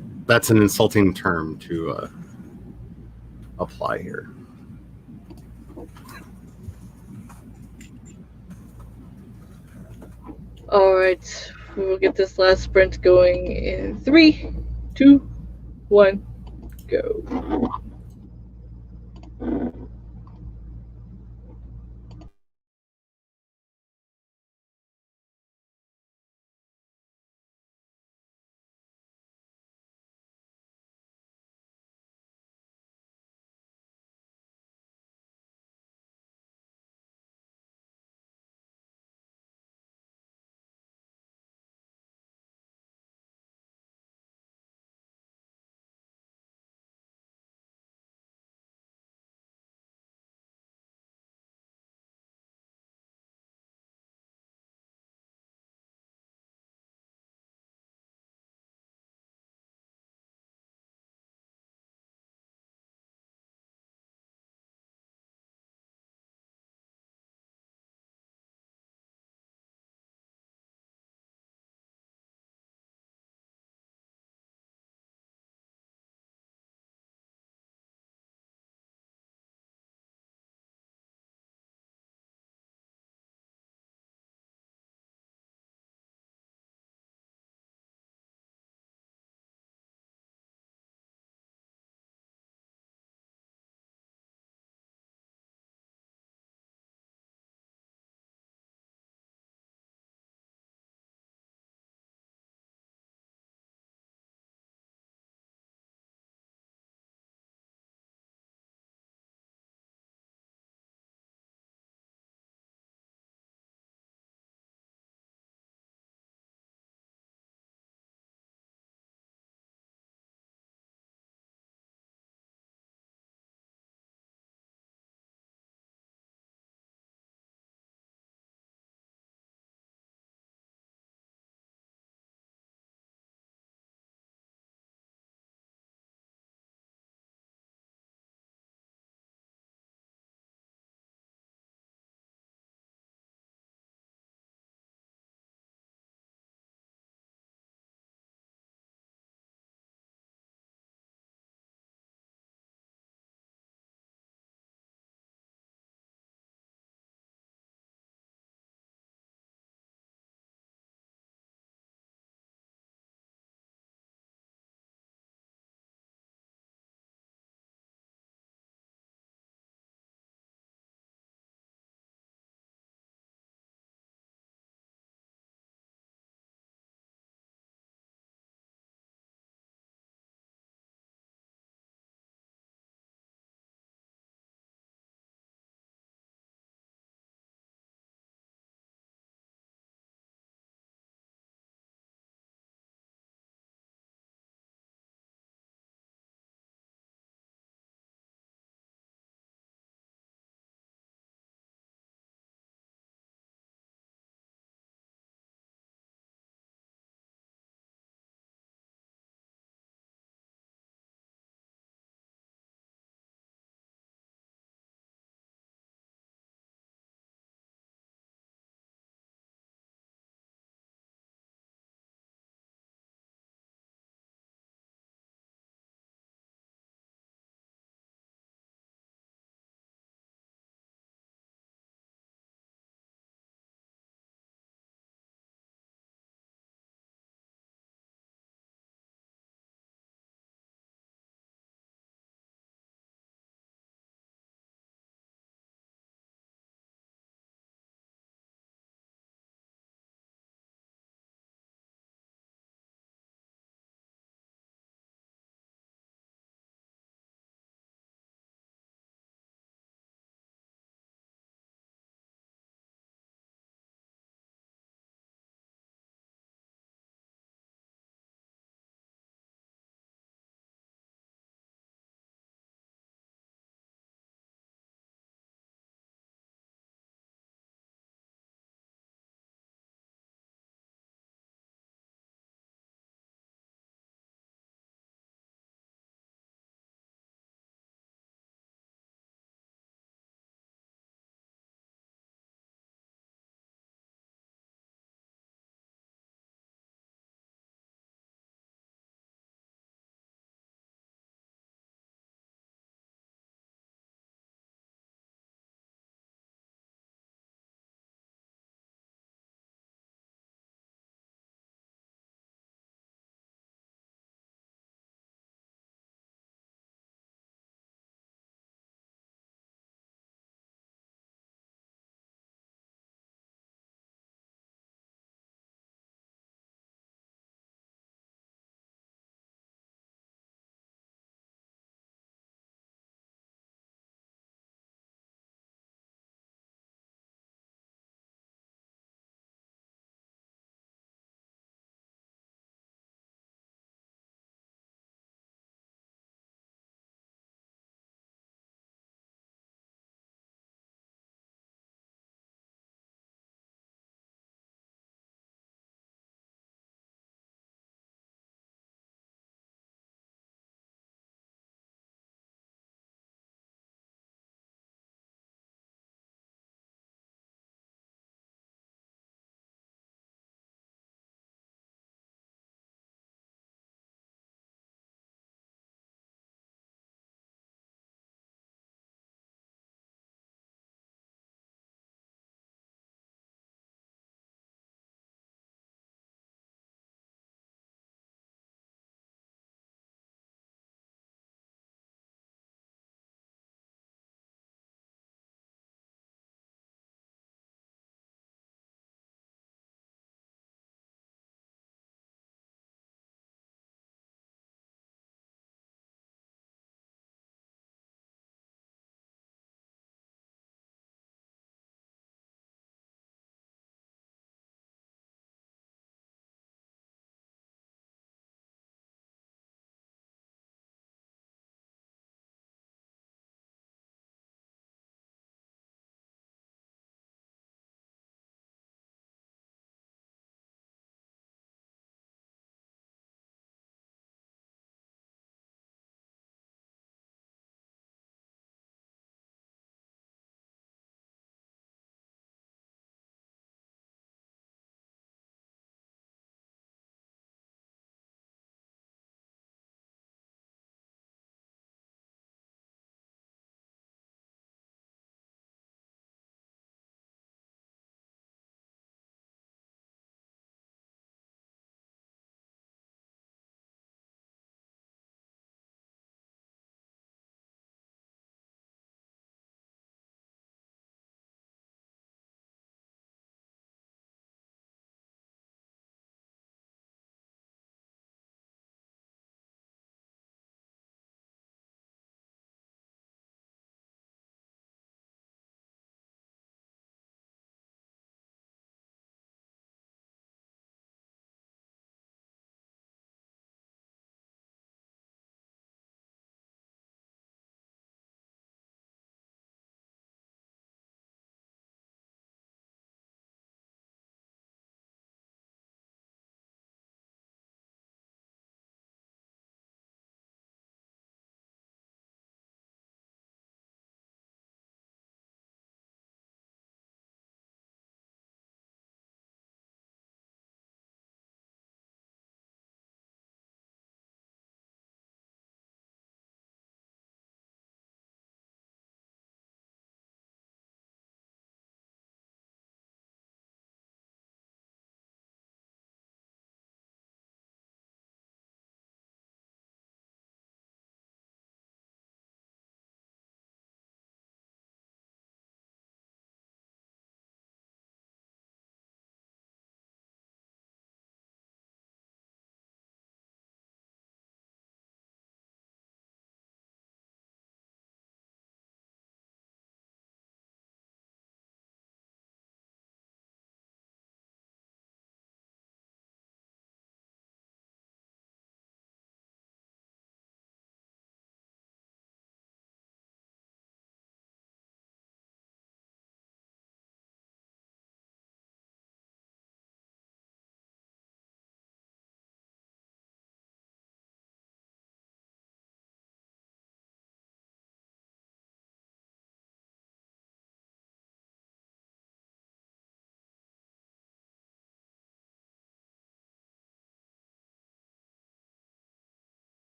an insulting term to apply here. Alright, we will get this last sprint going in 3, 2, 1, go.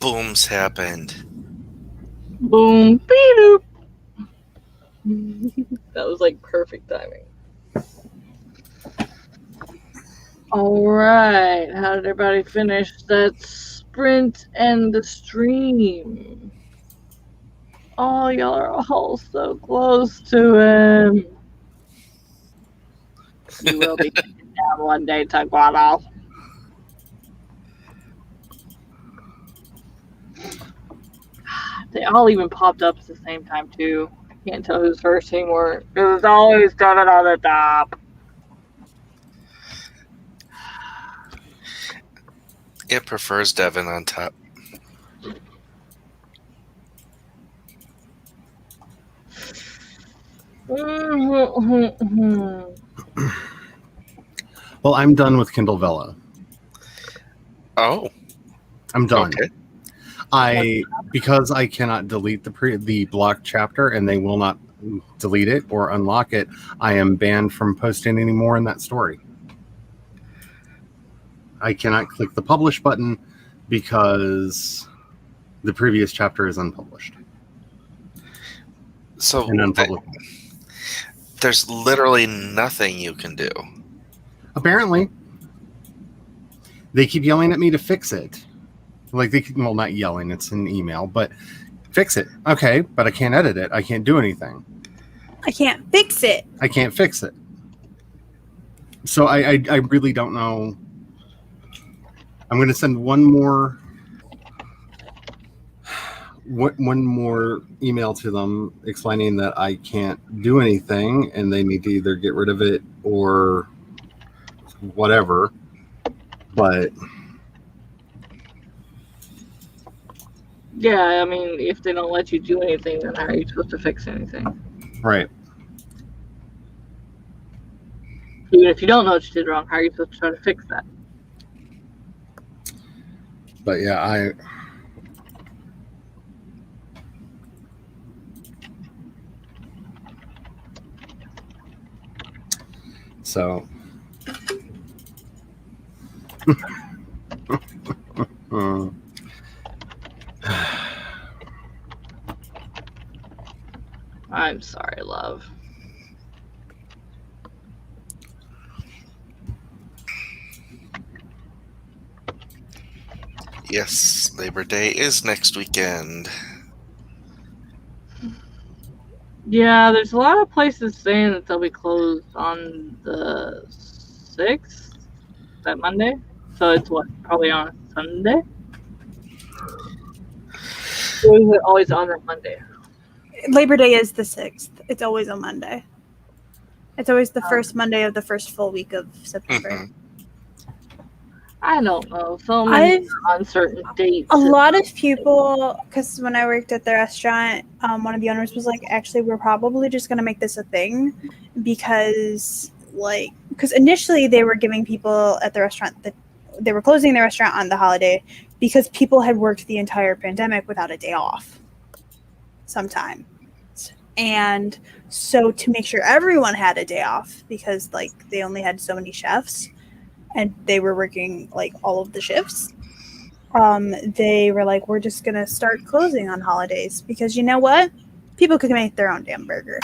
booms happened. Boom, beep. That was like perfect timing. All right, how did everybody finish that sprint and the stream? Oh, y'all are all so close to him. You will be taken down one day, Taguado. They all even popped up at the same time, too. I can't tell who's first anymore. It was always coming on the top. It prefers Devin on top. Well, I'm done with Kindle Vella. Oh, I'm done. okay. Because I cannot delete the blocked chapter, and they will not delete it or unlock it. I am banned from posting anymore in that story. I cannot click the publish button because the previous chapter is unpublished. So And unpublished. there's literally nothing you can do. Apparently, they keep yelling at me to fix it. Like well, not yelling, it's an email, but fix it. Okay, but I can't edit it. I can't do anything. I can't fix it. I can't fix it. So I really don't know. I'm going to send one more email to them explaining that I can't do anything and they need to either get rid of it or whatever. But Yeah, I mean, if they don't let you do anything, then how are you supposed to fix anything? right. Even if you don't know what you did wrong, how are you supposed to try to fix that? But yeah, so I'm sorry, love. Yes, Labor Day is next weekend. Yeah, there's a lot of places saying that they'll be closed on the 6th, that Monday. So it's what, probably on a Sunday? Or is it always on that Monday? Labor Day is the 6th. It's always a Monday. It's always the first Monday of the first full week of September. Mhm. I don't know. So many uncertain dates. A lot of people, because when I worked at the restaurant, one of the owners was like, actually, we're probably just going to make this a thing because initially they were giving people at the restaurant that they were closing the restaurant on the holiday because people had worked the entire pandemic without a day off sometime. And so to make sure everyone had a day off, because they only had so many chefs and they were working all of the shifts, they were like, we're just gonna start closing on holidays because you know what, people can make their own damn burger.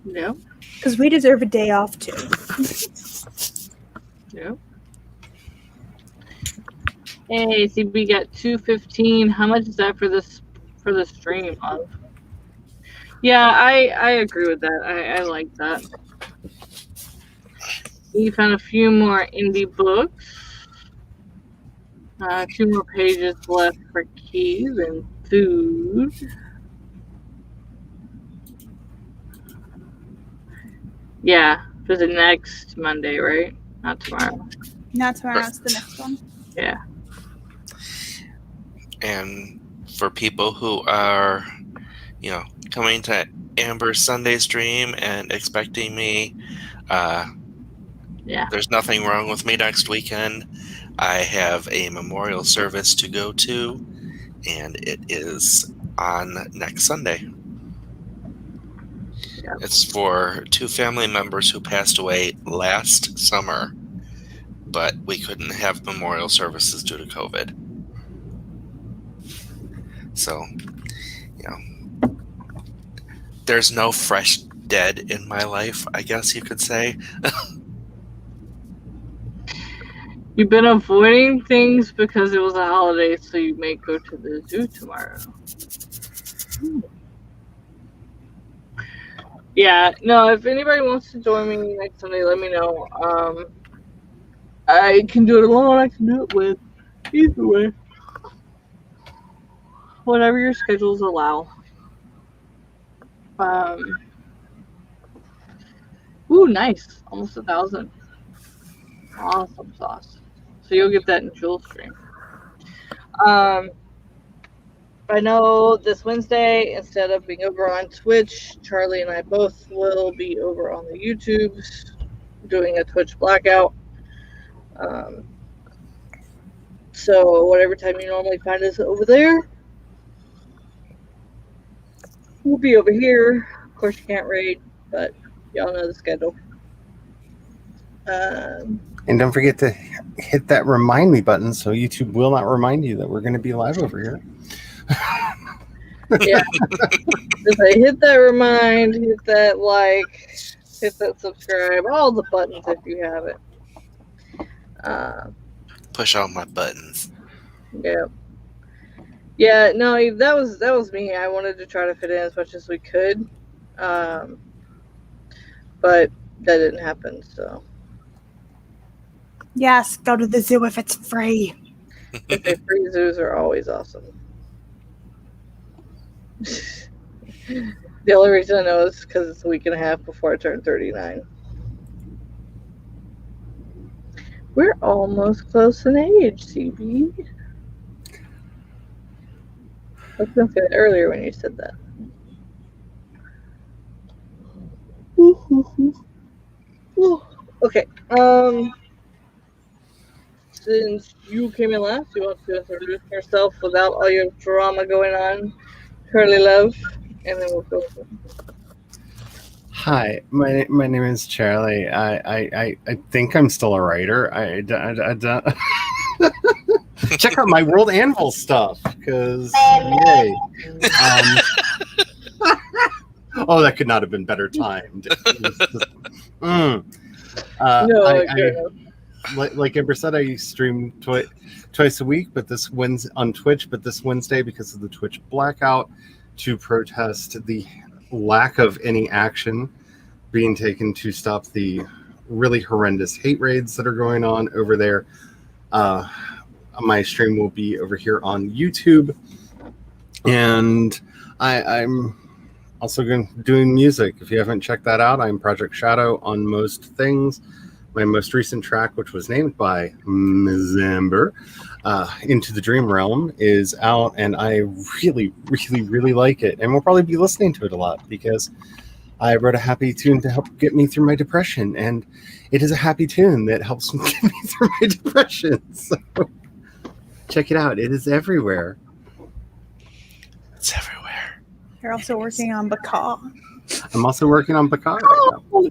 Yeah. Because we deserve a day off too. Yeah. Hey, see, we got 215. How much is that for the stream of? Yeah, I agree with that. I like that. We found a few more indie books. 2 more pages left for keys and food. Yeah, for the next Monday, right? Not tomorrow. Not tomorrow, it's the next one. Yeah. And for people who are, coming to Amber's Sunday stream and expecting me, there's nothing wrong with me next weekend. I have a memorial service to go to, and it is on next Sunday. Yep. It's for 2 family members who passed away last summer. but we couldn't have memorial services due to COVID. So, there's no fresh dead in my life, I guess you could say. You've been avoiding things because it was a holiday, so you may go to the zoo tomorrow. Yeah, no, if anybody wants to join me next Sunday, let me know. I can do it alone, I can do it with. Either way. Whatever your schedules allow. Ooh, nice. Almost 1,000. Awesome sauce. So you'll get that in Jewel stream. I know this Wednesday, instead of being over on Twitch, Charlie and I both will be over on the YouTubes doing a Twitch blackout. So whatever time you normally find us over there, we'll be over here. Of course, you can't raid, but y'all know the schedule. And don't forget to hit that remind me button so YouTube will not remind you that we're going to be live over here. Yeah. Just say hit that remind, hit that like, hit that subscribe, all the buttons if you have it. Push all my buttons. Yeah. Yeah, no, that was me. I wanted to try to fit in as much as we could. But that didn't happen, so. Yes, go to the zoo if it's free. Okay, free zoos are always awesome. The only reason I know is because it's a week and a half before I turn 39. We're almost close in age, CB. I was going to say that earlier when you said that. Okay. Since you came in last, you want to introduce yourself without all your drama going on, Curly Love, and then we'll go. Hi, my name is Charlie. I think I'm still a writer. I don't. Check out my World Anvil stuff, because yay! Oh, that could not have been better timed. Like Amber said, I stream twice a week, but this Wednesday on Twitch. But this Wednesday, because of the Twitch blackout, to protest the lack of any action being taken to stop the really horrendous hate raids that are going on over there. My stream will be over here on YouTube, and I'm also doing music. If you haven't checked that out, I'm Project Shadow on most things. My most recent track, which was named by Ms. Amber, Into the Dream Realm, is out, and I really, really, really like it. And we'll probably be listening to it a lot because I wrote a happy tune to help get me through my depression, and it is a happy tune that helps me get me through my depression. So check it out. It is everywhere. It's everywhere. You're also working on Baka. I'm also working on Baka right now.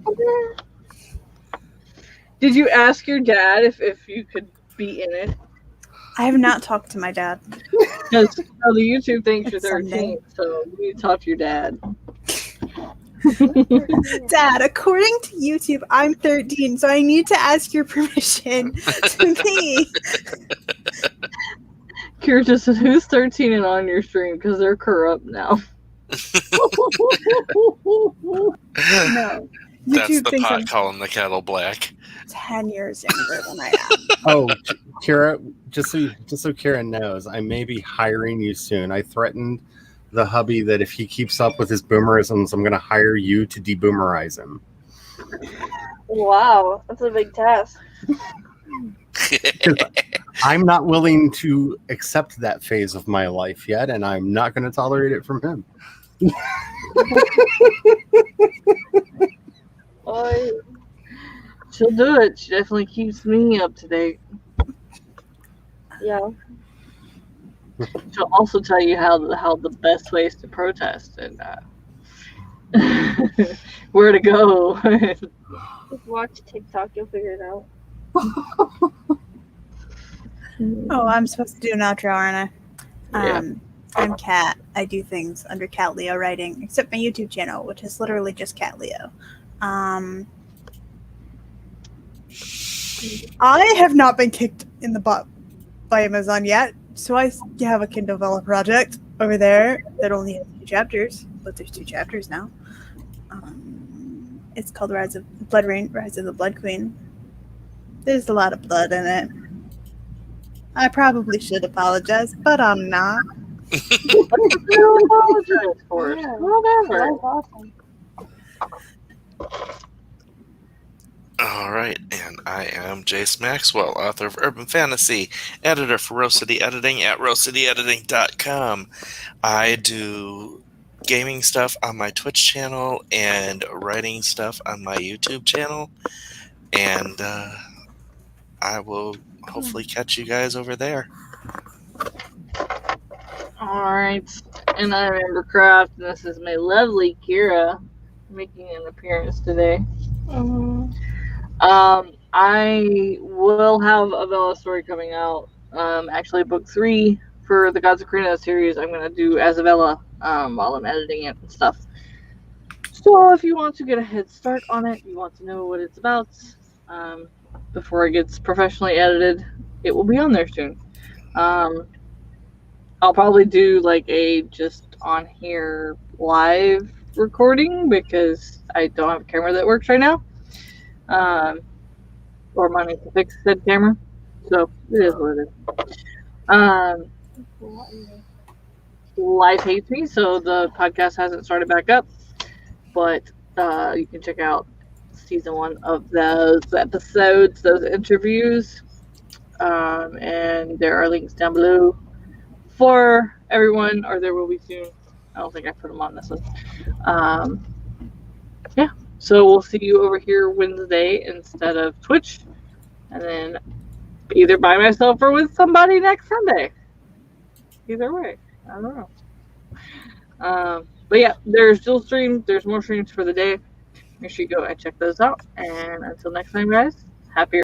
Did you ask your dad if you could be in it? I have not talked to my dad. Because the YouTube thinks you're It's 13, Sunday. so you need to talk to your dad. Dad, according to YouTube, I'm 13, so I need to ask your permission to be. Kira just said, who's 13 and on your stream? Because they're corrupt now. No. That's YouTube the thinks pot I'm calling the kettle black. 10 years younger than I am. Oh, Kira, just so Kira knows, I may be hiring you soon. I threatened the hubby that if he keeps up with his boomerisms, I'm going to hire you to deboomerize him. Wow, that's a big task. I'm not willing to accept that phase of my life yet, and I'm not going to tolerate it from him. She'll do it. She definitely keeps me up to date. Yeah. She'll also tell you how the best ways to protest and where to go. Just watch TikTok, you'll figure it out. Oh, I'm supposed to do an outro, aren't I? Yeah. I'm Kat. I do things under Cat Leo writing, except my YouTube channel, which is literally just Cat Leo. I have not been kicked in the butt by Amazon yet, so I have a Kindle Vella project over there that only has 2 chapters, but there's 2 chapters now. It's called Rise of the Blood Queen. There's a lot of blood in it. I probably should apologize, but I'm not. You apologize for it. Yeah. Whatever. That was awesome. All right, and I am Jayce Maxwell, author of Urban Fantasy, editor for Rose City Editing at rosecityediting.com. I do gaming stuff on my Twitch channel and writing stuff on my YouTube channel, and I will hopefully catch you guys over there. Alright, and I'm Ambercraft, and this is my lovely Kira making an appearance today. I will have a Vela story coming out. Actually, book 3 for the Gods of Krina series, I'm going to do as a Vela while I'm editing it and stuff. So if you want to get a head start on it, you want to know what it's about before it gets professionally edited, it will be on there soon. I'll probably do like a just on here live recording because I don't have a camera that works right now. Or money to fix said camera. So it is what it is. Life hates me, so the podcast hasn't started back up. But you can check out season 1 of those episodes, those interviews. And there are links down below for everyone, or there will be soon. I don't think I put them on this list. Yeah, so we'll see you over here Wednesday instead of Twitch, and then either by myself or with somebody next Sunday. Either way, I don't know. But yeah, there's dual streams. There's more streams for the day. Make sure you go and check those out. And until next time, guys, happy